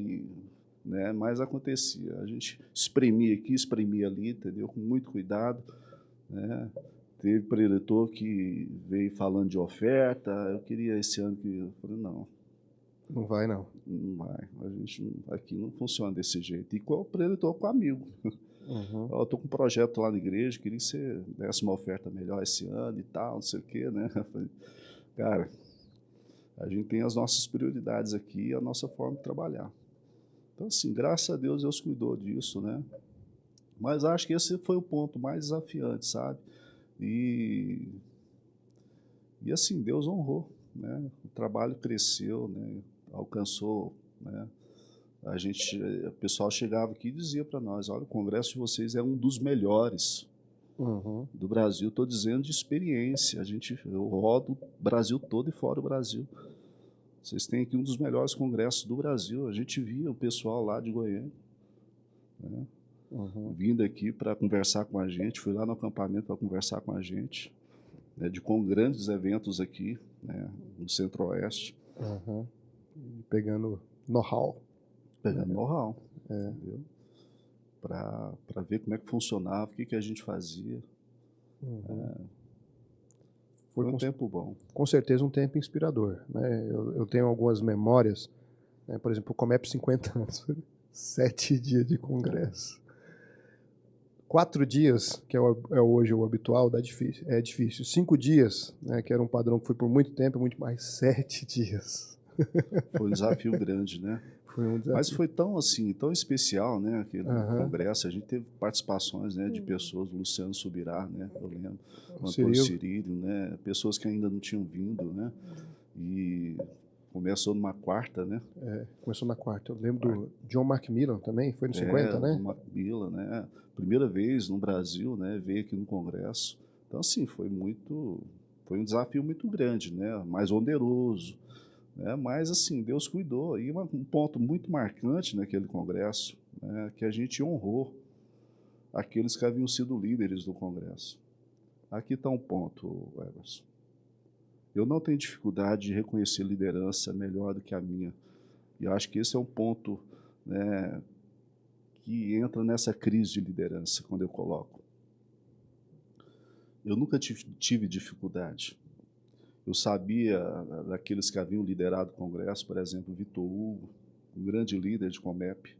Speaker 1: né? Mas acontecia. A gente espremia aqui, espremia ali, entendeu? Com muito cuidado, né? Teve preletor que veio falando de oferta, eu queria esse ano que... Eu falei, não.
Speaker 2: Não vai, não.
Speaker 1: Não vai. A gente aqui não funciona desse jeito. E qual preletor com amigo.
Speaker 2: Uhum.
Speaker 1: Eu estou com um projeto lá na igreja, queria que você desse uma oferta melhor esse ano e tal, não sei o quê, né? Eu falei, cara, a gente tem as nossas prioridades aqui e a nossa forma de trabalhar. Então, assim, graças a Deus cuidou disso, né? Mas acho que esse foi o ponto mais desafiante, sabe? E assim, Deus honrou, né? O trabalho cresceu, né? Alcançou, né? O pessoal chegava aqui e dizia para nós, olha, o congresso de vocês é um dos melhores do Brasil. Estou dizendo de experiência. Eu rodo o Brasil todo e fora o Brasil. Vocês têm aqui um dos melhores congressos do Brasil. A gente via o pessoal lá de Goiânia, né? Vindo aqui para conversar com a gente. Fui lá no acampamento para conversar com a gente, né, com grandes eventos aqui, né, no Centro-Oeste.
Speaker 2: Pegando know-how.
Speaker 1: Pegando know-how, entendeu? Para ver como é que funcionava, o que a gente fazia. Foi um tempo bom.
Speaker 2: Com certeza um tempo inspirador, né? Eu tenho algumas memórias, né? Por exemplo, o Comep 50 anos, 7 dias de congresso. 4 dias, que é hoje o habitual, é difícil. 5 dias, né, que era um padrão que foi por muito tempo, muito mais. 7 dias.
Speaker 1: Foi um desafio grande, né?
Speaker 2: Foi um desafio.
Speaker 1: Mas foi tão assim, tão especial, né? Aquele congresso, a gente teve participações, né, de pessoas, Luciano Subirá, né? Eu lembro, o Antônio Cirílio, né? Pessoas que ainda não tinham vindo, né? E começou numa quarta, né?
Speaker 2: Começou na quarta. Eu lembro do John Macmillan também, foi no 50, né?
Speaker 1: John Macmillan, né? Primeira vez no Brasil, né? Veio aqui no congresso. Então, assim, foi um desafio muito grande, né? Mais oneroso. Mas, assim, Deus cuidou. E um ponto muito marcante naquele congresso, né, que a gente honrou aqueles que haviam sido líderes do congresso. Aqui está um ponto, Everson. Eu não tenho dificuldade de reconhecer liderança melhor do que a minha. E eu acho que esse é um ponto, né, que entra nessa crise de liderança, quando eu coloco. Eu nunca tive dificuldade. Eu sabia daqueles que haviam liderado o congresso, por exemplo, Vitor Hugo, um grande líder de Comep,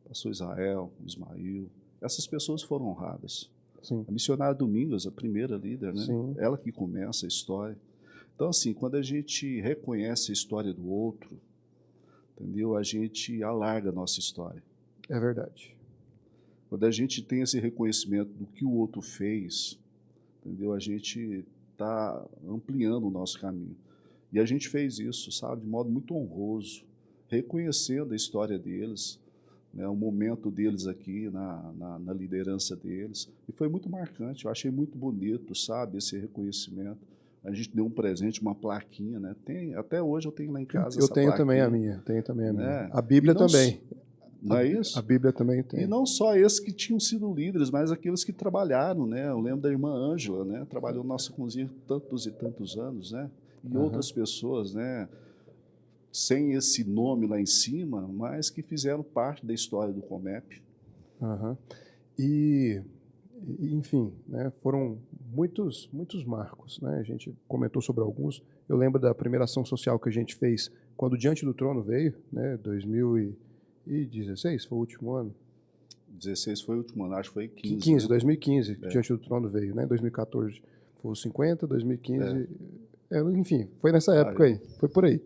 Speaker 1: pastor Israel, Ismael. Essas pessoas foram honradas.
Speaker 2: Sim.
Speaker 1: A missionária Domingos, a primeira líder, né?
Speaker 2: Sim.
Speaker 1: Ela que começa a história. Então, assim, quando a gente reconhece a história do outro, entendeu? A gente alarga a nossa história.
Speaker 2: É verdade.
Speaker 1: Quando a gente tem esse reconhecimento do que o outro fez, entendeu? A gente está ampliando o nosso caminho. E a gente fez isso, sabe, de modo muito honroso, reconhecendo a história deles, né, o momento deles aqui, na liderança deles. E foi muito marcante, eu achei muito bonito, sabe, esse reconhecimento. A gente deu um presente, uma plaquinha, né? Até hoje eu tenho lá em casa essa plaquinha.
Speaker 2: Tenho também a minha.
Speaker 1: Né?
Speaker 2: A Bíblia também.
Speaker 1: Não é isso?
Speaker 2: A Bíblia também tem.
Speaker 1: E não só esses que tinham sido líderes, mas aqueles que trabalharam, né? Eu lembro da irmã Ângela, né? Trabalhou na nossa cozinha tantos e tantos anos, né? E outras pessoas, né? sem esse nome lá em cima, mas que fizeram parte da história do Comep.
Speaker 2: Aham. E, enfim, né, foram muitos marcos, né? A gente comentou sobre alguns. Eu lembro da primeira ação social que a gente fez quando Diante do Trono veio, né? 2016 foi o último ano.
Speaker 1: 16 foi o último ano, acho que foi 15,
Speaker 2: 15,
Speaker 1: né?
Speaker 2: 2015, Diante do Trono veio, né? 2014 foi os 50, 2015. Enfim, foi nessa época aí, foi por aí.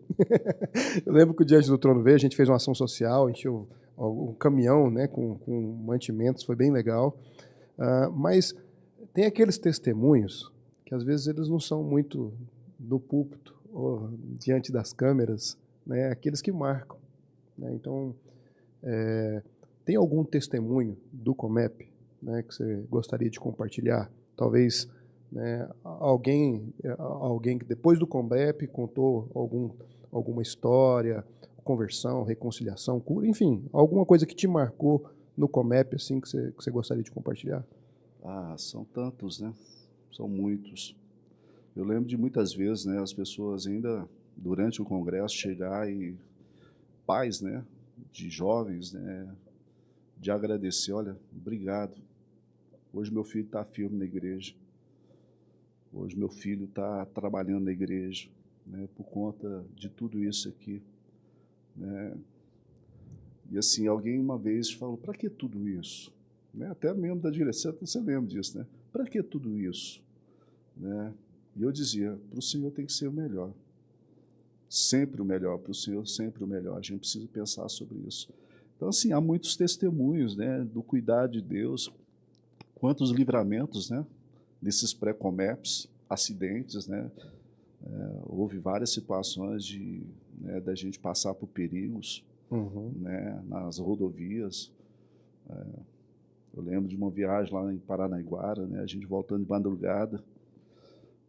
Speaker 2: Eu lembro que o Diante do Trono veio, a gente fez uma ação social, encheu um caminhão, né, com mantimentos, foi bem legal. Mas tem aqueles testemunhos que às vezes eles não são muito no púlpito ou diante das câmeras, né, aqueles que marcam, né? Então, tem algum testemunho do Comep, né, que você gostaria de compartilhar? Talvez, né, alguém que depois do Comep contou alguma história, conversão, reconciliação, cura, enfim, alguma coisa que te marcou no Comep, assim, que você gostaria de compartilhar?
Speaker 1: Ah, são tantos, né? São muitos. Eu lembro de muitas vezes, né, as pessoas ainda durante o congresso chegar e pais, né, de jovens, né, de agradecer, olha, obrigado. Hoje meu filho está firme na igreja. Hoje meu filho está trabalhando na igreja, né, por conta de tudo isso aqui, né? E assim, alguém uma vez falou, para que tudo isso? Né? Até mesmo da direção, você lembra disso, né? Para que tudo isso? Né? E eu dizia, para o Senhor tem que ser o melhor. Sempre o melhor, para o Senhor sempre o melhor. A gente precisa pensar sobre isso. Então, assim, há muitos testemunhos, né, do cuidado de Deus, quantos livramentos, né, desses pré-comeps, acidentes, né, houve várias situações de, né, da gente passar por perigos,
Speaker 2: Uhum.
Speaker 1: né, nas rodovias. Eu lembro de uma viagem lá em Paranaiguara, né, a gente voltando de madrugada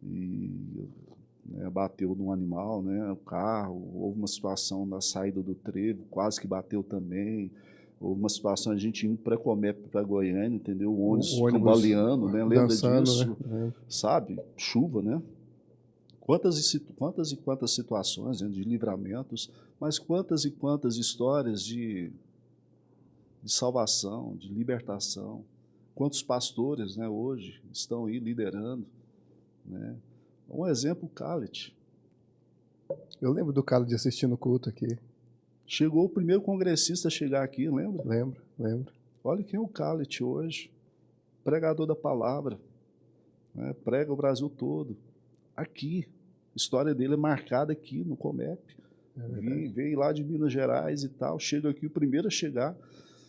Speaker 1: e, né, bateu num animal, né, o carro, houve uma situação na saída do trevo, quase que bateu também, houve uma situação, a gente indo para Comep para Goiânia, entendeu, o ônibus
Speaker 2: O ônibus
Speaker 1: cambaleando, né, lembra
Speaker 2: dançando,
Speaker 1: disso?
Speaker 2: né?
Speaker 1: Sabe, chuva, né? Quantas e quantas situações, né, de livramentos, mas quantas e quantas histórias de salvação, de libertação. Quantos pastores, né, hoje estão aí liderando, né? Um exemplo, Khaled.
Speaker 2: Eu lembro do cara de assistir no culto aqui.
Speaker 1: Chegou o primeiro congressista a chegar aqui, lembra?
Speaker 2: Lembro.
Speaker 1: Olha quem é o Khaled hoje, pregador da palavra, né? Prega o Brasil todo. Aqui, a história dele é marcada aqui no Comep. Veio lá de Minas Gerais e tal, chega aqui o primeiro a chegar,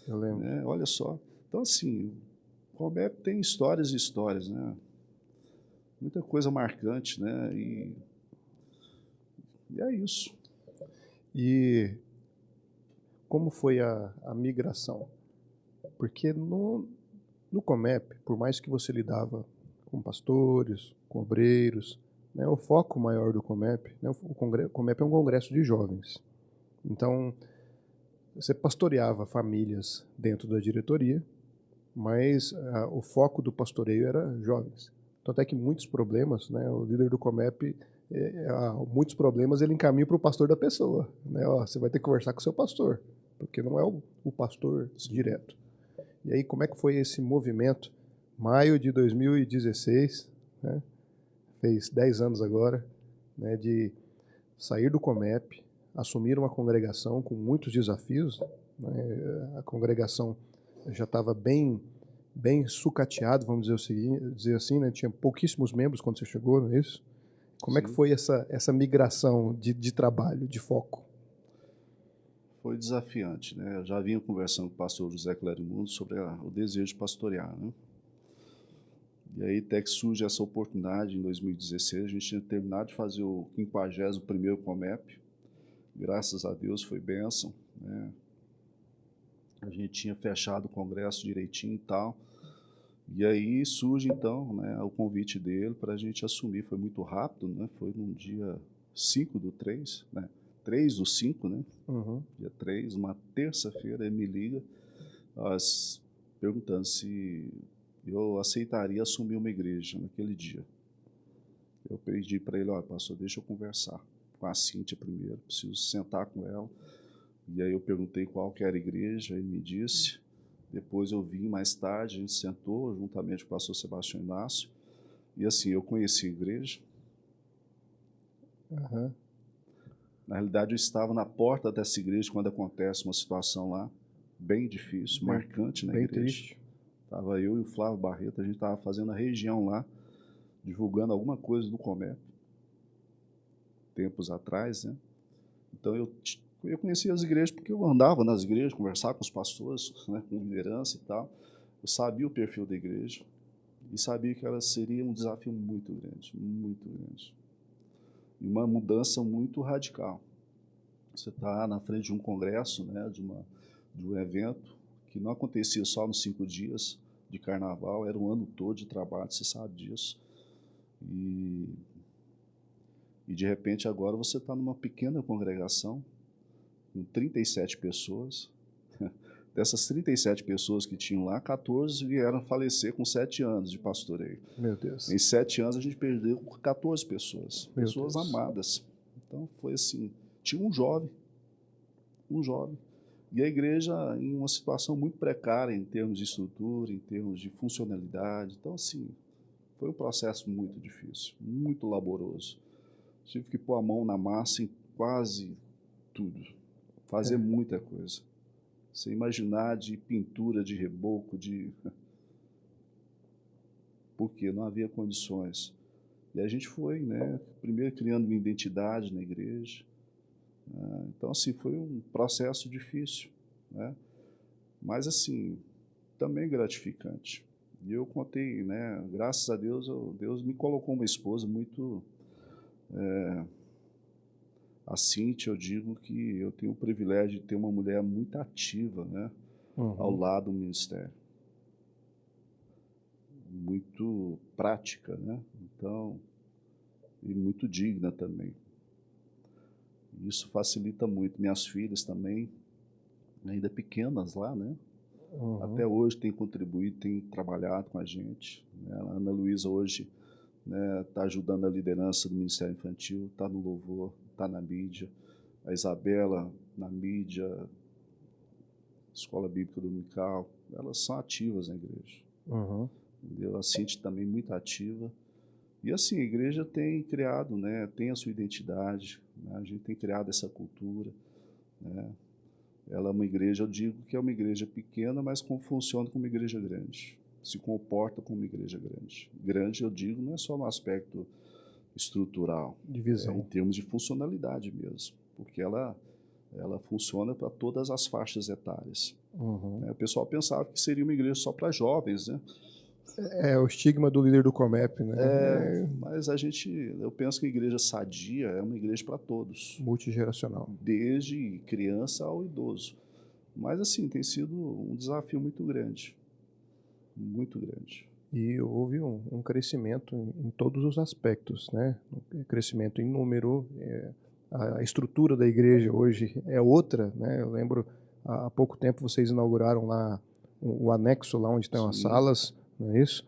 Speaker 2: Eu lembro.
Speaker 1: né? Olha só. Então, assim, o Comep tem histórias e histórias, né? Muita coisa marcante, né? E é isso.
Speaker 2: E como foi a migração? Porque no Comep, por mais que você lidava com pastores, com obreiros, né, o foco maior do Comep, né, o Comep é um congresso de jovens. Então, você pastoreava famílias dentro da diretoria, mas o foco do pastoreio era jovens. Tanto é que muitos problemas, né, o líder do Comep, muitos problemas ele encaminha para o pastor da pessoa. Né? Ó, você vai ter que conversar com o seu pastor, porque não é o pastor direto. E aí, como é que foi esse movimento? Maio de 2016, né, fez 10 anos agora, né, de sair do Comep, assumir uma congregação com muitos desafios. Né? A congregação já estava bem sucateado, vamos dizer assim, né? Tinha pouquíssimos membros quando você chegou, não é isso? Como é que
Speaker 1: Sim.
Speaker 2: foi essa migração de trabalho, de foco?
Speaker 1: Foi desafiante, né? Eu já vinha conversando com o pastor José Clarimundo sobre o desejo de pastorear, né? E aí até que surge essa oportunidade em 2016, a gente tinha terminado de fazer o 51º Comep, graças a Deus foi bênção, né? A gente tinha fechado o congresso direitinho e tal, e aí surge então, né, o convite dele para a gente assumir, foi muito rápido, né? Foi no dia 5/3, né? 3/5, né?
Speaker 2: Uhum.
Speaker 1: Dia 3, uma terça-feira, ele me liga, perguntando se eu aceitaria assumir uma igreja naquele dia. Eu pedi para ele, olha, pastor, deixa eu conversar. com a Cíntia primeiro, preciso sentar com ela. E aí eu perguntei qual que era a igreja, ele me disse. Depois eu vim mais tarde, a gente sentou juntamente com o pastor Sebastião Inácio. E assim, eu conheci a igreja.
Speaker 2: Aham.
Speaker 1: Na realidade, eu estava na porta dessa igreja quando acontece uma situação lá bem difícil, marcante na
Speaker 2: Bem
Speaker 1: igreja.
Speaker 2: triste.
Speaker 1: Estava eu e o Flávio Barreto, a gente estava fazendo a região lá, divulgando alguma coisa do Comep, tempos atrás, né? Então eu conhecia as igrejas porque eu andava nas igrejas, conversava com os pastores, né, com liderança e tal. Eu sabia o perfil da igreja e sabia que ela seria um desafio muito grande, muito grande. E uma mudança muito radical. Você está na frente de um congresso, né, de um evento que não acontecia só nos 5 dias de carnaval, era um ano todo de trabalho, você sabe disso. E de repente agora você está numa pequena congregação com 37 pessoas. Dessas 37 pessoas que tinham lá, 14 vieram falecer com 7 anos de pastoreio.
Speaker 2: Meu Deus.
Speaker 1: Em 7 anos a gente perdeu 14 pessoas,
Speaker 2: Meu
Speaker 1: pessoas
Speaker 2: Deus.
Speaker 1: amadas. Então foi assim, tinha um jovem. E a igreja em uma situação muito precária em termos de estrutura, em termos de funcionalidade. Então, assim, foi um processo muito difícil, muito laboroso. Tive que pôr a mão na massa em quase tudo, fazer muita coisa. Você imaginar de pintura, de reboco, porque não havia condições. E a gente foi, né, primeiro criando uma identidade na igreja. Então, assim, foi um processo difícil, né? Mas, assim, também gratificante. E eu contei, né, graças a Deus, Deus me colocou uma esposa muito... A Cíntia, eu digo que eu tenho o privilégio de ter uma mulher muito ativa, né, ao lado do ministério. Muito prática, né? Então, e muito digna também. Isso facilita muito. Minhas filhas também, ainda pequenas lá, né? Até hoje tem contribuído, tem trabalhado com a gente. Né? A Ana Luísa hoje está ajudando a liderança do Ministério Infantil, está no louvor, está na mídia. A Isabela na mídia, Escola Bíblica Dominical, elas são ativas na igreja. Entendeu? A Cintia também muito ativa. E assim, a igreja tem criado, né, tem a sua identidade, né? A gente tem criado essa cultura, né? Ela é uma igreja, eu digo que é uma igreja pequena, mas funciona como uma igreja grande, se comporta como uma igreja grande. Grande, eu digo, não é só no aspecto estrutural,
Speaker 2: Divisão.
Speaker 1: em termos de funcionalidade mesmo, porque ela funciona para todas as faixas etárias. Né? O pessoal pensava que seria uma igreja só para jovens, né?
Speaker 2: É o estigma do líder do Comep, né?
Speaker 1: Mas eu penso que a igreja sadia é uma igreja para todos,
Speaker 2: Multigeracional.
Speaker 1: desde criança ao idoso. Mas assim, tem sido um desafio muito grande, muito grande.
Speaker 2: E houve um crescimento em todos os aspectos, né? Crescimento em número, a estrutura da igreja hoje é outra, né? Eu lembro, há pouco tempo vocês inauguraram lá o anexo, lá onde estão as salas, não é isso?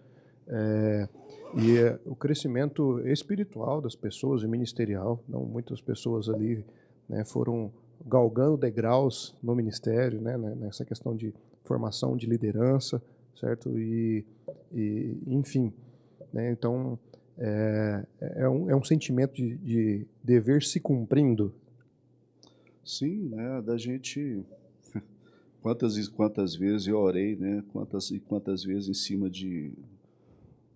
Speaker 2: O crescimento espiritual das pessoas e ministerial, não, muitas pessoas ali, né, foram galgando degraus no ministério, né, nessa questão de formação de liderança, certo? Enfim, né, então é um sentimento de dever se cumprindo.
Speaker 1: Sim, né, da gente... Quantas vezes eu orei, né? Quantas vezes em cima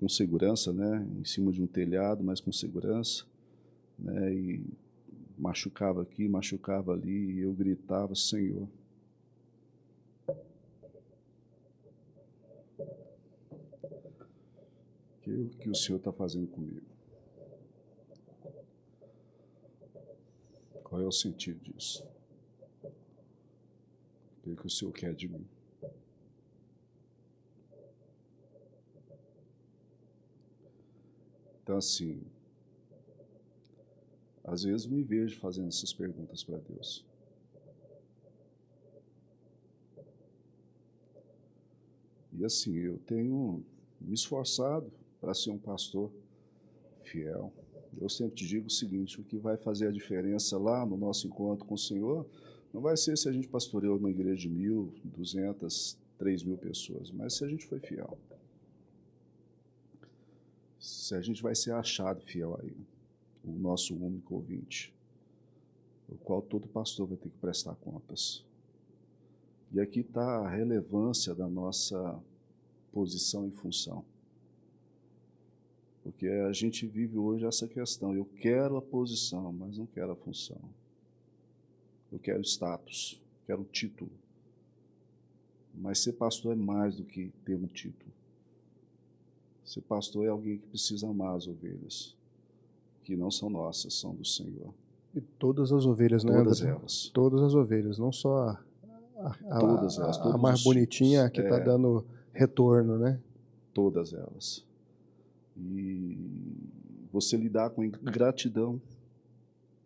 Speaker 1: com segurança, né? Em cima de um telhado, mas com segurança, né? E machucava aqui, machucava ali, e eu gritava, Senhor, que o Senhor está fazendo comigo? Qual é o sentido disso? O que o Senhor quer de mim? Então, assim, às vezes eu me vejo fazendo essas perguntas para Deus. E assim, eu tenho me esforçado para ser um pastor fiel, Eu sempre te digo o seguinte, o que vai fazer a diferença lá no nosso encontro com o Senhor não vai ser se a gente pastoreou uma igreja de 1.200, 3.000 pessoas, mas se a gente foi fiel. Se a gente vai ser achado fiel a Ele, o nosso único ouvinte, o qual todo pastor vai ter que prestar contas. E aqui está a relevância da nossa posição e função. Porque a gente vive hoje essa questão, eu quero a posição, mas não quero a função. Eu quero status, quero título. Mas ser pastor é mais do que ter um título. Ser pastor é alguém que precisa amar as ovelhas, que não são nossas, são do Senhor.
Speaker 2: E todas as ovelhas, né,
Speaker 1: Todas
Speaker 2: André?
Speaker 1: elas.
Speaker 2: Todas as ovelhas, não só
Speaker 1: Todas elas,
Speaker 2: a
Speaker 1: todos
Speaker 2: mais
Speaker 1: os
Speaker 2: bonitinha
Speaker 1: tipos.
Speaker 2: que está dando retorno, né?
Speaker 1: Todas elas. E você lidar com ingratidão,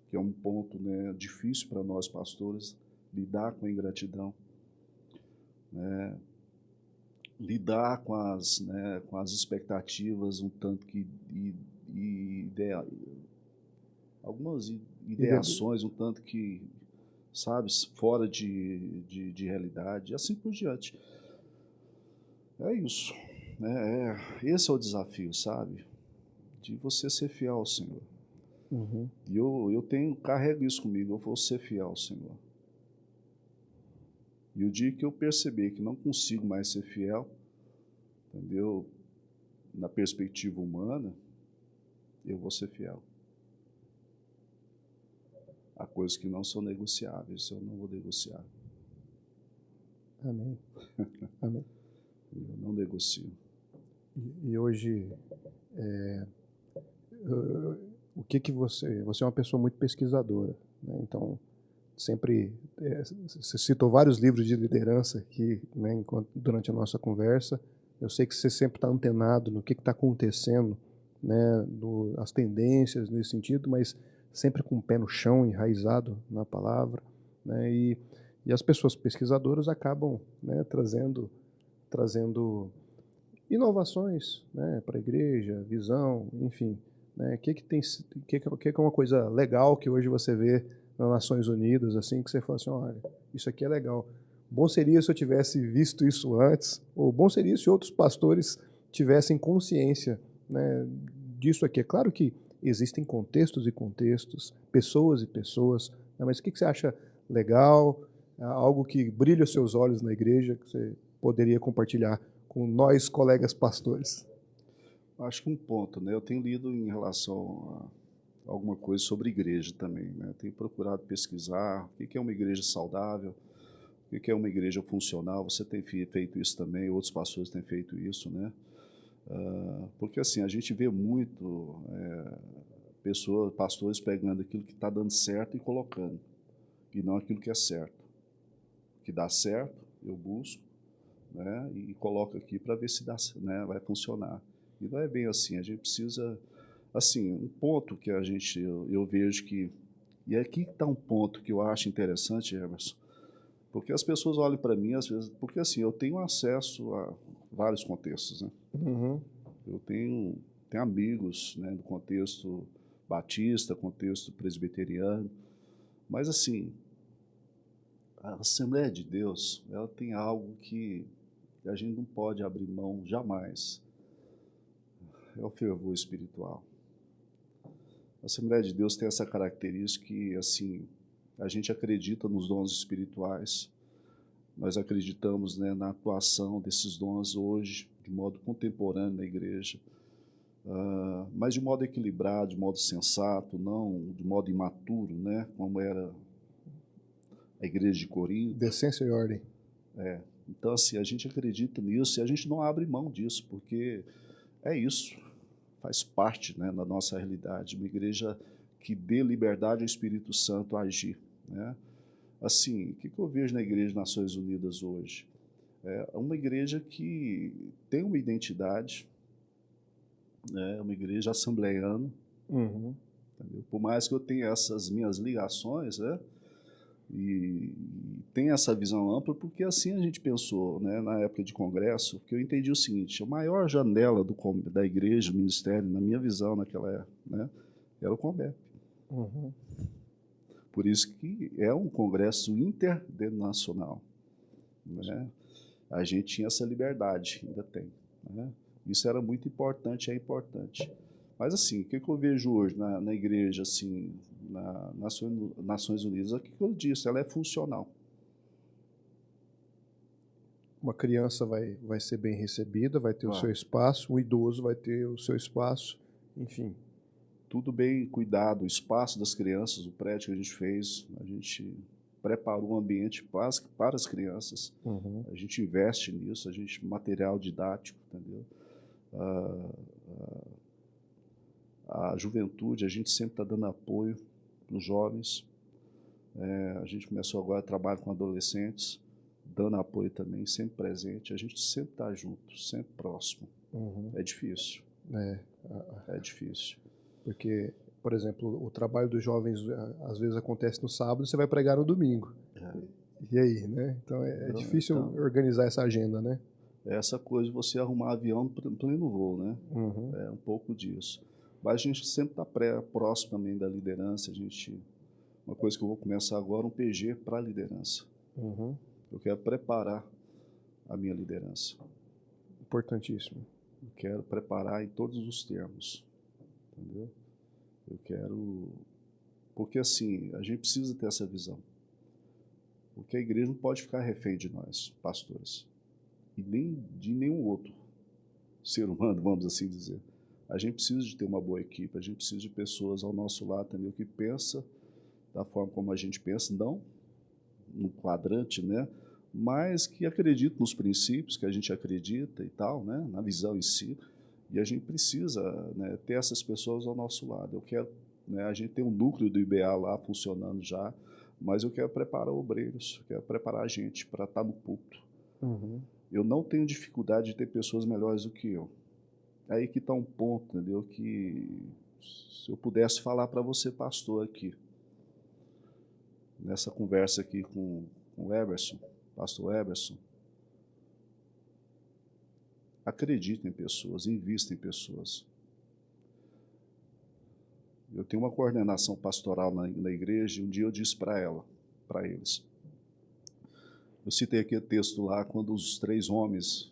Speaker 1: que é um ponto, né, difícil para nós pastores, lidar com a ingratidão, né, lidar com as expectativas um tanto que algumas ideações um tanto que, sabe, fora de realidade, e assim por diante. É isso. Esse é o desafio, sabe? De você ser fiel ao Senhor.
Speaker 2: Uhum.
Speaker 1: E eu carrego isso comigo, eu vou ser fiel ao Senhor. E o dia que eu perceber que não consigo mais ser fiel, entendeu? Na perspectiva humana, eu vou ser fiel. Há coisas que não são negociáveis, eu não vou negociar.
Speaker 2: Amém. Amém.
Speaker 1: Eu não negocio.
Speaker 2: E hoje, o que você é uma pessoa muito pesquisadora, né? Então, sempre, você citou vários livros de liderança aqui, né, durante a nossa conversa. Eu sei que você sempre está antenado no que está acontecendo, né, as tendências nesse sentido, mas sempre com o pé no chão, enraizado na palavra, né, e as pessoas pesquisadoras acabam, né, trazendo inovações, né, para a igreja, visão, enfim, né, que é uma coisa legal que hoje você vê nas Nações Unidas, assim, que você fala assim, olha, isso aqui é legal. Bom seria se eu tivesse visto isso antes, ou bom seria se outros pastores tivessem consciência, né, disso aqui. É claro que existem contextos e contextos, pessoas e pessoas, né, mas o que você acha legal, algo que brilha os seus olhos na igreja, que você poderia compartilhar com nós, colegas pastores?
Speaker 1: Acho que um ponto, né? Eu tenho lido em relação a alguma coisa sobre igreja também, né? Tenho procurado pesquisar o que é uma igreja saudável, o que é uma igreja funcional. Você tem feito isso também, outros pastores têm feito isso, né? Porque assim, a gente vê muito pastores pegando aquilo que está dando certo e colocando, e não aquilo que é certo. O que dá certo, eu busco, né? E coloco aqui para ver se dá, né? Vai funcionar. E não é bem assim, a gente precisa, assim, um ponto que eu vejo que, e aqui está um ponto que eu acho interessante, Emerson, porque as pessoas olham para mim, às vezes, porque assim, eu tenho acesso a vários contextos, né?
Speaker 2: Uhum.
Speaker 1: Eu tenho amigos, né, do contexto batista, contexto presbiteriano, mas assim, a Assembleia de Deus, ela tem algo que a gente não pode abrir mão jamais, é o fervor espiritual. A Assembleia de Deus tem essa característica que, assim, a gente acredita nos dons espirituais, nós acreditamos, né, na atuação desses dons hoje, de modo contemporâneo na igreja, mas de modo equilibrado, de modo sensato, não de modo imaturo, né, como era a igreja de Corinto.
Speaker 2: Decência e ordem.
Speaker 1: Então, assim, a gente acredita nisso e a gente não abre mão disso, porque é isso, faz parte, né, da nossa realidade, uma igreja que dê liberdade ao Espírito Santo a agir, né? Assim, o que eu vejo na Igreja Nações Unidas hoje? É uma igreja que tem uma identidade, né, uma igreja assembleiana,
Speaker 2: Uhum.
Speaker 1: entendeu? Por mais que eu tenha essas minhas ligações, né, e tem essa visão ampla, porque assim a gente pensou, né, na época de congresso, que eu entendi o seguinte: a maior janela da igreja, do ministério, na minha visão naquela época, né, Era o Combep.
Speaker 2: Uhum.
Speaker 1: Por isso que é um congresso interdenominacional, né? A gente tinha essa liberdade, ainda tem, né? Isso era muito importante, é importante. Mas assim, o que eu vejo hoje na igreja, assim, nas Nações Unidas, é o que eu disse, ela é funcional.
Speaker 2: Uma criança vai ser bem recebida, vai ter o seu
Speaker 1: Vai.
Speaker 2: espaço, o idoso vai ter o seu espaço, enfim.
Speaker 1: Tudo bem cuidado, o espaço das crianças, o prédio que a gente fez, a gente preparou um ambiente para as crianças,
Speaker 2: Uhum.
Speaker 1: a gente investe nisso, a gente material didático, entendeu? A juventude, a gente sempre está dando apoio para os jovens. A gente começou agora a trabalhar com adolescentes, dando apoio também, sempre presente. A gente sempre está junto, sempre próximo.
Speaker 2: Uhum.
Speaker 1: É difícil. É difícil.
Speaker 2: Porque, por exemplo, o trabalho dos jovens às vezes acontece no sábado, você vai pregar no domingo. E aí, né? Então é difícil organizar essa agenda, né?
Speaker 1: Essa coisa de você arrumar avião em pleno voo, né?
Speaker 2: Uhum.
Speaker 1: É um pouco disso. Mas a gente sempre está próximo também da liderança. Uma coisa que eu vou começar agora, um PG para a liderança.
Speaker 2: Uhum.
Speaker 1: Eu quero preparar a minha liderança.
Speaker 2: Importantíssimo.
Speaker 1: Eu quero preparar em todos os termos, entendeu? Eu quero... Porque assim, a gente precisa ter essa visão. Porque a igreja não pode ficar refém de nós, pastores. E nem de nenhum outro ser humano, vamos assim dizer. A gente precisa de ter uma boa equipe, a gente precisa de pessoas ao nosso lado, entendeu? Que pensa da forma como a gente pensa, não no quadrante, né? Mas que acredita nos princípios que a gente acredita e tal, né? Na visão em si. E a gente precisa, né, ter essas pessoas ao nosso lado. Eu quero, né, a gente tem um núcleo do IBA lá funcionando já, mas eu quero preparar obreiros, eu quero preparar a gente para estar no púlpito.
Speaker 2: Uhum.
Speaker 1: Eu não tenho dificuldade de ter pessoas melhores do que eu. É aí que está um ponto, entendeu? Que se eu pudesse falar para você, pastor, aqui, nessa conversa aqui com o Eberson, pastor Eberson, acredite em pessoas, invista em pessoas. Eu tenho uma coordenação pastoral na igreja e um dia eu disse para eles, eu citei aqui o texto lá, quando os 3 homens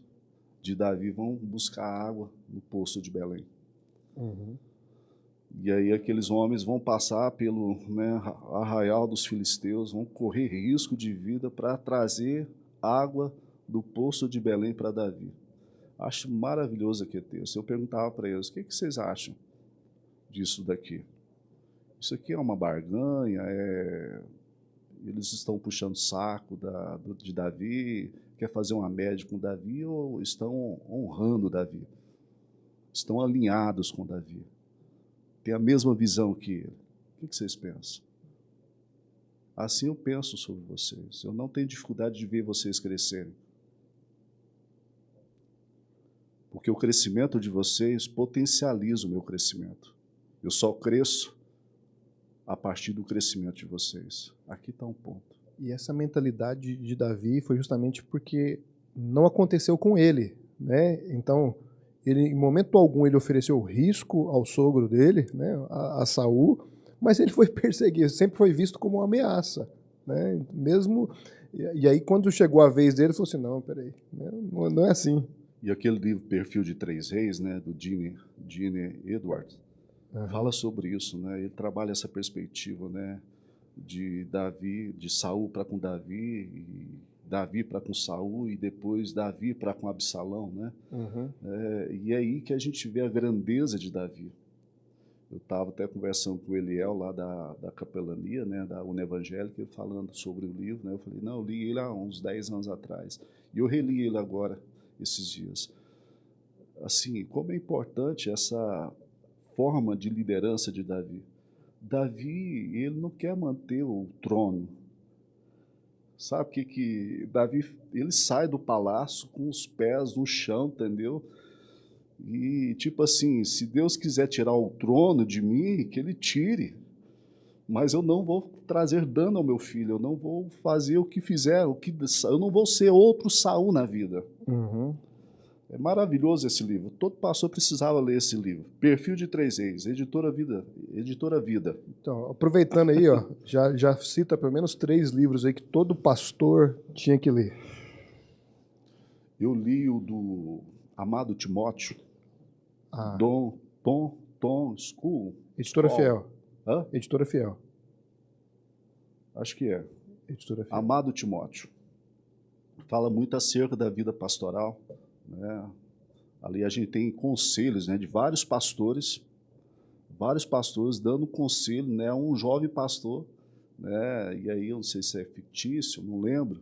Speaker 1: de Davi vão buscar água no poço de Belém.
Speaker 2: Uhum.
Speaker 1: E aí aqueles homens vão passar pelo, né, arraial dos filisteus, vão correr risco de vida para trazer água do poço de Belém para Davi. Acho maravilhoso aquele texto. Eu perguntava para eles, o que vocês acham disso daqui? Isso aqui é uma barganha? Eles estão puxando saco de Davi, quer fazer uma média com Davi ou estão honrando Davi? Estão alinhados com Davi? Tem a mesma visão que ele? O que vocês pensam? Assim eu penso sobre vocês. Eu não tenho dificuldade de ver vocês crescerem. Porque o crescimento de vocês potencializa o meu crescimento. Eu só cresço a partir do crescimento de vocês. Aqui está um ponto.
Speaker 2: E essa mentalidade de Davi foi justamente porque não aconteceu com ele, né? Então, ele, em momento algum, ele ofereceu risco ao sogro dele, né, a Saul, mas ele foi perseguido, sempre foi visto como uma ameaça, né? Mesmo e aí quando chegou a vez dele, ele falou assim, não, peraí, né, não é assim.
Speaker 1: E aquele livro Perfil de 3 Reis, né, do Gene Edwards, fala sobre isso, né? Ele trabalha essa perspectiva, né, de Davi, de Saul para com Davi, e Davi para com Saul e depois Davi para com Absalão, né?
Speaker 2: Uhum.
Speaker 1: E é aí que a gente vê a grandeza de Davi. Eu estava até conversando com o Eliel lá da capelania, né, da União Evangélica, falando sobre o livro, né? Eu falei, não, eu li ele há uns 10 anos atrás e eu reli ele agora esses dias. Assim, como é importante essa forma de liderança de Davi. Davi, ele não quer manter o trono. Sabe o que Davi, ele sai do palácio com os pés no chão, entendeu? E tipo assim, se Deus quiser tirar o trono de mim, que ele tire. Mas eu não vou trazer dano ao meu filho, eu não vou fazer o que fizeram, eu não vou ser outro Saul na vida.
Speaker 2: Uhum.
Speaker 1: É maravilhoso esse livro. Todo pastor precisava ler esse livro. Perfil de Três Reis, Editora Vida. Editora Vida.
Speaker 2: Então, aproveitando aí, ó, já cita pelo menos 3 livros aí que todo pastor tinha que ler.
Speaker 1: Eu li o do Amado Timóteo,
Speaker 2: Ah,
Speaker 1: Tom School.
Speaker 2: Editora Fiel.
Speaker 1: Hã?
Speaker 2: Editora Fiel.
Speaker 1: Acho que é.
Speaker 2: Editora Fiel.
Speaker 1: Amado Timóteo. Fala muito acerca da vida pastoral, né? Ali a gente tem conselhos, né, de vários pastores dando conselho, né, a um jovem pastor, né, e aí eu não sei se é fictício, não lembro,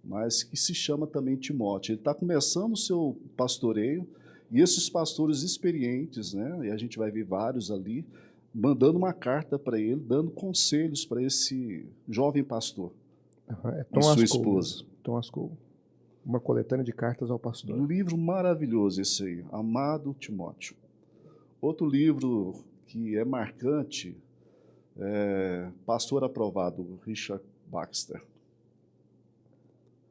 Speaker 1: mas que se chama também Timóteo. Ele está começando o seu pastoreio, e esses pastores experientes, né, e a gente vai ver vários ali, mandando uma carta para ele, dando conselhos para esse jovem pastor
Speaker 2: É
Speaker 1: e sua esposa.
Speaker 2: Tom Ascol. Uma coletânea de cartas ao pastor.
Speaker 1: Um livro maravilhoso esse aí, Amado Timóteo. Outro livro que é marcante é Pastor Aprovado, Richard Baxter.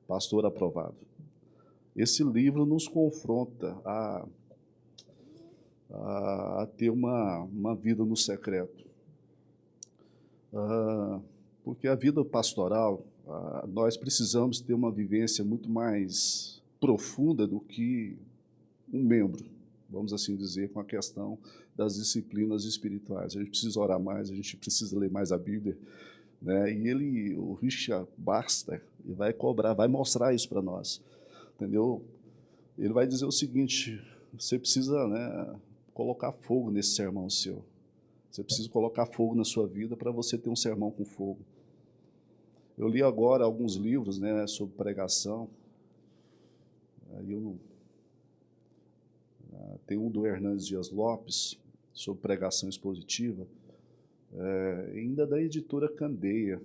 Speaker 1: Pastor Aprovado. Esse livro nos confronta a ter uma vida no secreto. Porque a vida pastoral, nós precisamos ter uma vivência muito mais profunda do que um membro, vamos assim dizer, com a questão das disciplinas espirituais. A gente precisa orar mais, a gente precisa ler mais a Bíblia, né? E o Richard Baxter, ele vai mostrar isso para nós, entendeu? Ele vai dizer o seguinte: você precisa, né, colocar fogo nesse sermão seu. Você precisa colocar fogo na sua vida para você ter um sermão com fogo. Eu li agora alguns livros, né, sobre pregação. Tem um do Hernandes Dias Lopes, sobre pregação expositiva, ainda da editora Candeia.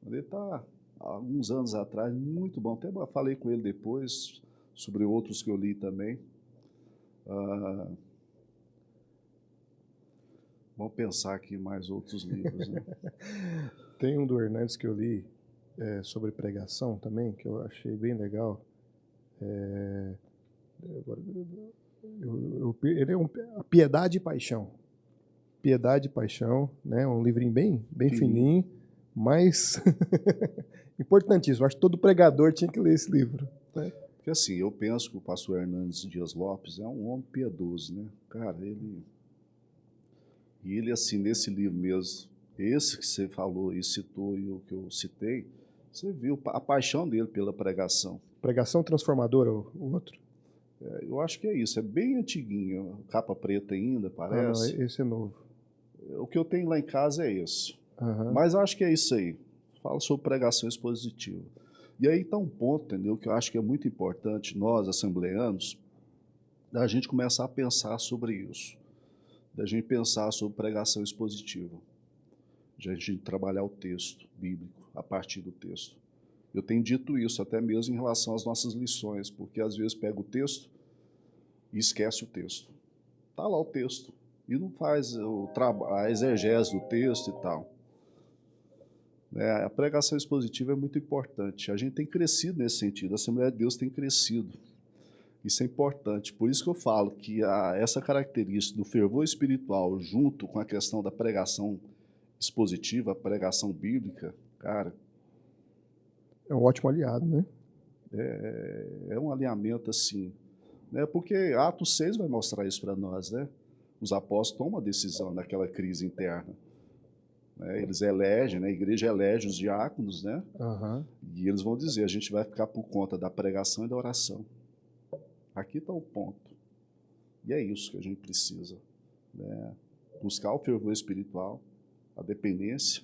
Speaker 1: Ele está, há alguns anos atrás, muito bom. Até falei com ele depois, sobre outros que eu li também. Vamos pensar aqui mais outros livros, né?
Speaker 2: Tem um do Hernandes que eu li sobre pregação também, que eu achei bem legal. Ele é a Piedade e Paixão. Piedade e Paixão, né? Um livrinho bem fininho, mas importantíssimo. Acho que todo pregador tinha que ler esse livro, né?
Speaker 1: Porque assim, eu penso que o pastor Hernandes Dias Lopes é um homem piedoso, né? Cara, ele assim, nesse livro mesmo, esse que você falou e citou e o que eu citei, você viu a paixão dele pela pregação.
Speaker 2: Pregação Transformadora, o outro?
Speaker 1: Eu acho que é isso, é bem antiguinho, capa preta ainda, parece.
Speaker 2: Não, esse é novo.
Speaker 1: O que eu tenho lá em casa é esse.
Speaker 2: Uhum.
Speaker 1: Mas acho que é isso aí. Fala sobre pregação expositiva. E aí está um ponto, entendeu, que eu acho que é muito importante, nós, assembleanos, da gente começar a pensar sobre isso. Da gente pensar sobre pregação expositiva. De a gente trabalhar o texto bíblico, a partir do texto. Eu tenho dito isso até mesmo em relação às nossas lições, porque às vezes pega o texto e esquece o texto. Está lá o texto. E não faz a exegese do texto e tal. A pregação expositiva é muito importante. A gente tem crescido nesse sentido. A Assembleia de Deus tem crescido. Isso é importante. Por isso que eu falo que essa característica do fervor espiritual junto com a questão da pregação expositiva, a pregação bíblica, cara...
Speaker 2: É um ótimo aliado, né?
Speaker 1: É um alinhamento assim, né? Porque Atos 6 vai mostrar isso para nós, né? Os apóstolos tomam uma decisão naquela crise interna, né? Eles elegem, né? A igreja elege os diáconos, né?
Speaker 2: Uhum.
Speaker 1: E eles vão dizer: a gente vai ficar por conta da pregação e da oração. Aqui está o ponto. E é isso que a gente precisa, né? Buscar o fervor espiritual, a dependência,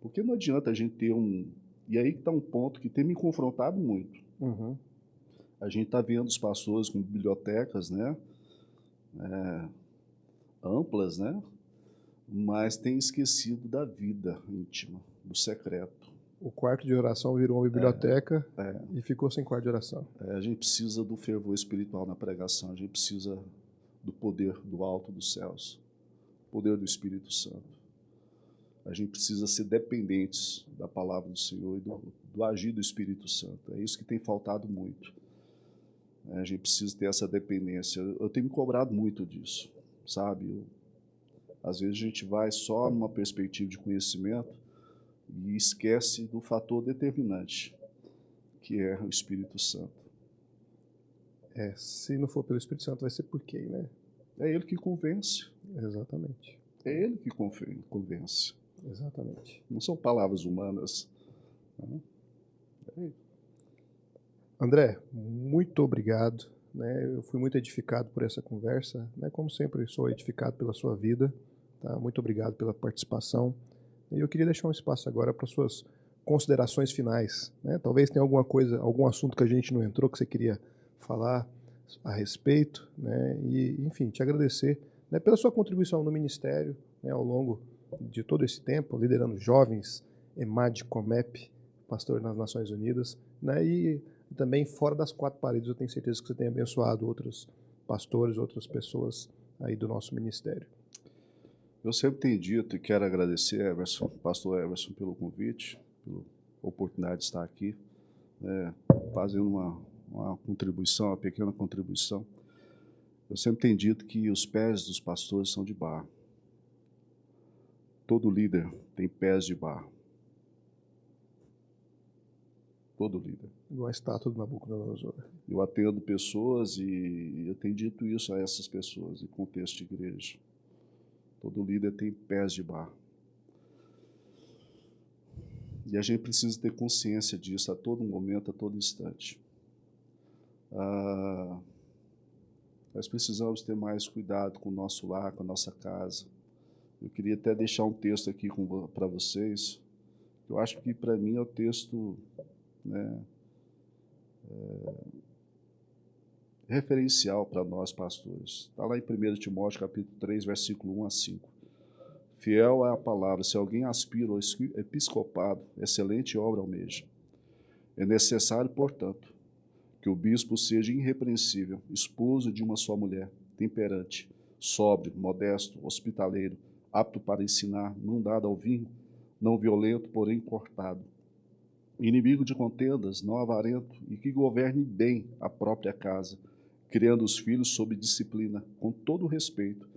Speaker 1: porque não adianta a gente ter E aí que está um ponto que tem me confrontado muito.
Speaker 2: Uhum.
Speaker 1: A gente está vendo os pastores com bibliotecas, né, amplas, né, mas tem esquecido da vida íntima, do secreto.
Speaker 2: O quarto de oração virou uma biblioteca e ficou sem quarto de oração.
Speaker 1: A gente precisa do fervor espiritual na pregação, a gente precisa do poder do alto dos céus, poder do Espírito Santo. A gente precisa ser dependentes da palavra do Senhor e do agir do Espírito Santo. É isso que tem faltado muito. A gente precisa ter essa dependência. Eu tenho me cobrado muito disso, sabe? Às vezes a gente vai só numa perspectiva de conhecimento e esquece do fator determinante, que é o Espírito Santo.
Speaker 2: Se não for pelo Espírito Santo, vai ser por quem, né?
Speaker 1: É ele que convence.
Speaker 2: Exatamente.
Speaker 1: É ele que convence.
Speaker 2: Exatamente.
Speaker 1: Não são palavras humanas.
Speaker 2: André, muito obrigado. Né? Eu fui muito edificado por essa conversa. Né? Como sempre, sou edificado pela sua vida. Tá? Muito obrigado pela participação. E eu queria deixar um espaço agora para suas considerações finais. Né? Talvez tenha alguma coisa, algum assunto que a gente não entrou que você queria falar a respeito. Né? E, enfim, te agradecer, né, pela sua contribuição no Ministério, né, ao longo de todo esse tempo, liderando jovens, EMAD, COMEP, pastor nas Nações Unidas, né, e também fora das quatro paredes. Eu tenho certeza que você tem abençoado outros pastores, outras pessoas aí do nosso ministério.
Speaker 1: Eu sempre tenho dito e quero agradecer, Everson, pastor Everson, pelo convite, pela oportunidade de estar aqui, fazendo uma contribuição, uma pequena contribuição. Eu sempre tenho dito que os pés dos pastores são de barro. Todo líder tem pés de barro. Todo líder.
Speaker 2: Igual a estátua do Nabucodonosor.
Speaker 1: Eu atendo pessoas e eu tenho dito isso a essas pessoas em contexto de igreja. Todo líder tem pés de barro. E a gente precisa ter consciência disso a todo momento, a todo instante. Nós precisamos ter mais cuidado com o nosso lar, com a nossa casa. Eu queria até deixar um texto aqui para vocês. Eu acho que para mim é o texto, né, referencial para nós pastores. Está lá em 1 Timóteo capítulo 3, versículo 1 a 5. Fiel é a palavra, se alguém aspira ao episcopado, excelente obra almeja. É necessário, portanto, que o bispo seja irrepreensível, esposo de uma só mulher, temperante, sóbrio, modesto, hospitaleiro, apto para ensinar, não dado ao vinho, não violento, porém cortado, inimigo de contendas, não avarento, e que governe bem a própria casa, criando os filhos sob disciplina, com todo respeito,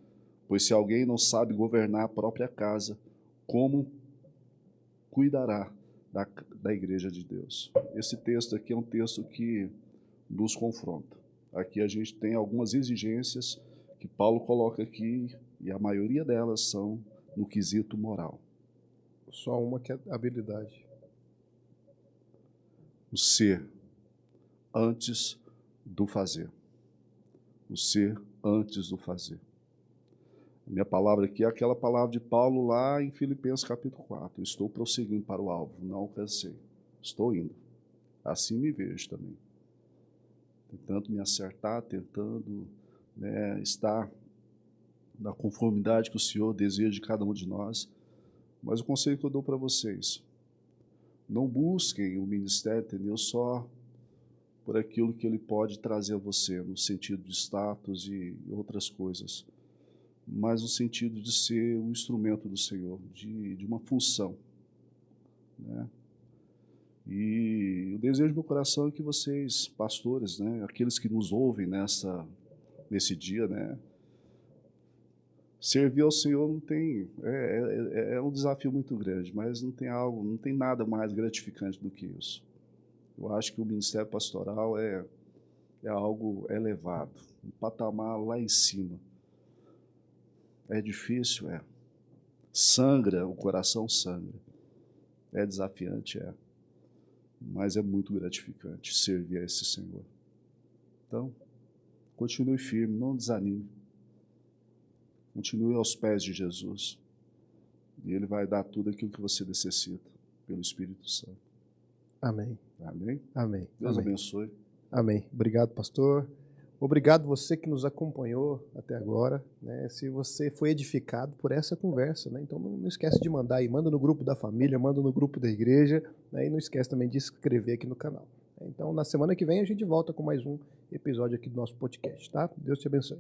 Speaker 1: pois se alguém não sabe governar a própria casa, como cuidará da igreja de Deus? Esse texto aqui é um texto que nos confronta. Aqui a gente tem algumas exigências que Paulo coloca aqui, e a maioria delas são no quesito moral.
Speaker 2: Só uma que é habilidade.
Speaker 1: O ser antes do fazer. O ser antes do fazer. A minha palavra aqui é aquela palavra de Paulo lá em Filipenses capítulo 4. Estou prosseguindo para o alvo, não alcancei. Estou indo. Assim me vejo também. Tentando me acertar, tentando, né, estar na conformidade que o Senhor deseja de cada um de nós. Mas o conselho que eu dou para vocês, não busquem o ministério, entendeu, só por aquilo que ele pode trazer a você, no sentido de status e outras coisas, mas no sentido de ser um instrumento do Senhor, de uma função, né? E o desejo do meu coração é que vocês, pastores, né, aqueles que nos ouvem nesse dia, né, servir ao Senhor não tem, é um desafio muito grande, mas não tem nada mais gratificante do que isso. Eu acho que o ministério pastoral é algo elevado, um patamar lá em cima. É difícil, sangra, o coração sangra, é desafiante, mas é muito gratificante servir a esse Senhor. Então, continue firme, não desanime. Continue aos pés de Jesus. E Ele vai dar tudo aquilo que você necessita, pelo Espírito Santo.
Speaker 2: Amém.
Speaker 1: Amém?
Speaker 2: Amém.
Speaker 1: Deus
Speaker 2: Amém.
Speaker 1: abençoe.
Speaker 2: Amém. Obrigado, pastor. Obrigado você que nos acompanhou até agora, né? Se você foi edificado por essa conversa, né? Então não esquece de mandar aí, manda no grupo da família, manda no grupo da igreja, né? E não esquece também de se inscrever aqui no canal. Então na semana que vem a gente volta com mais um episódio aqui do nosso podcast, tá? Deus te abençoe.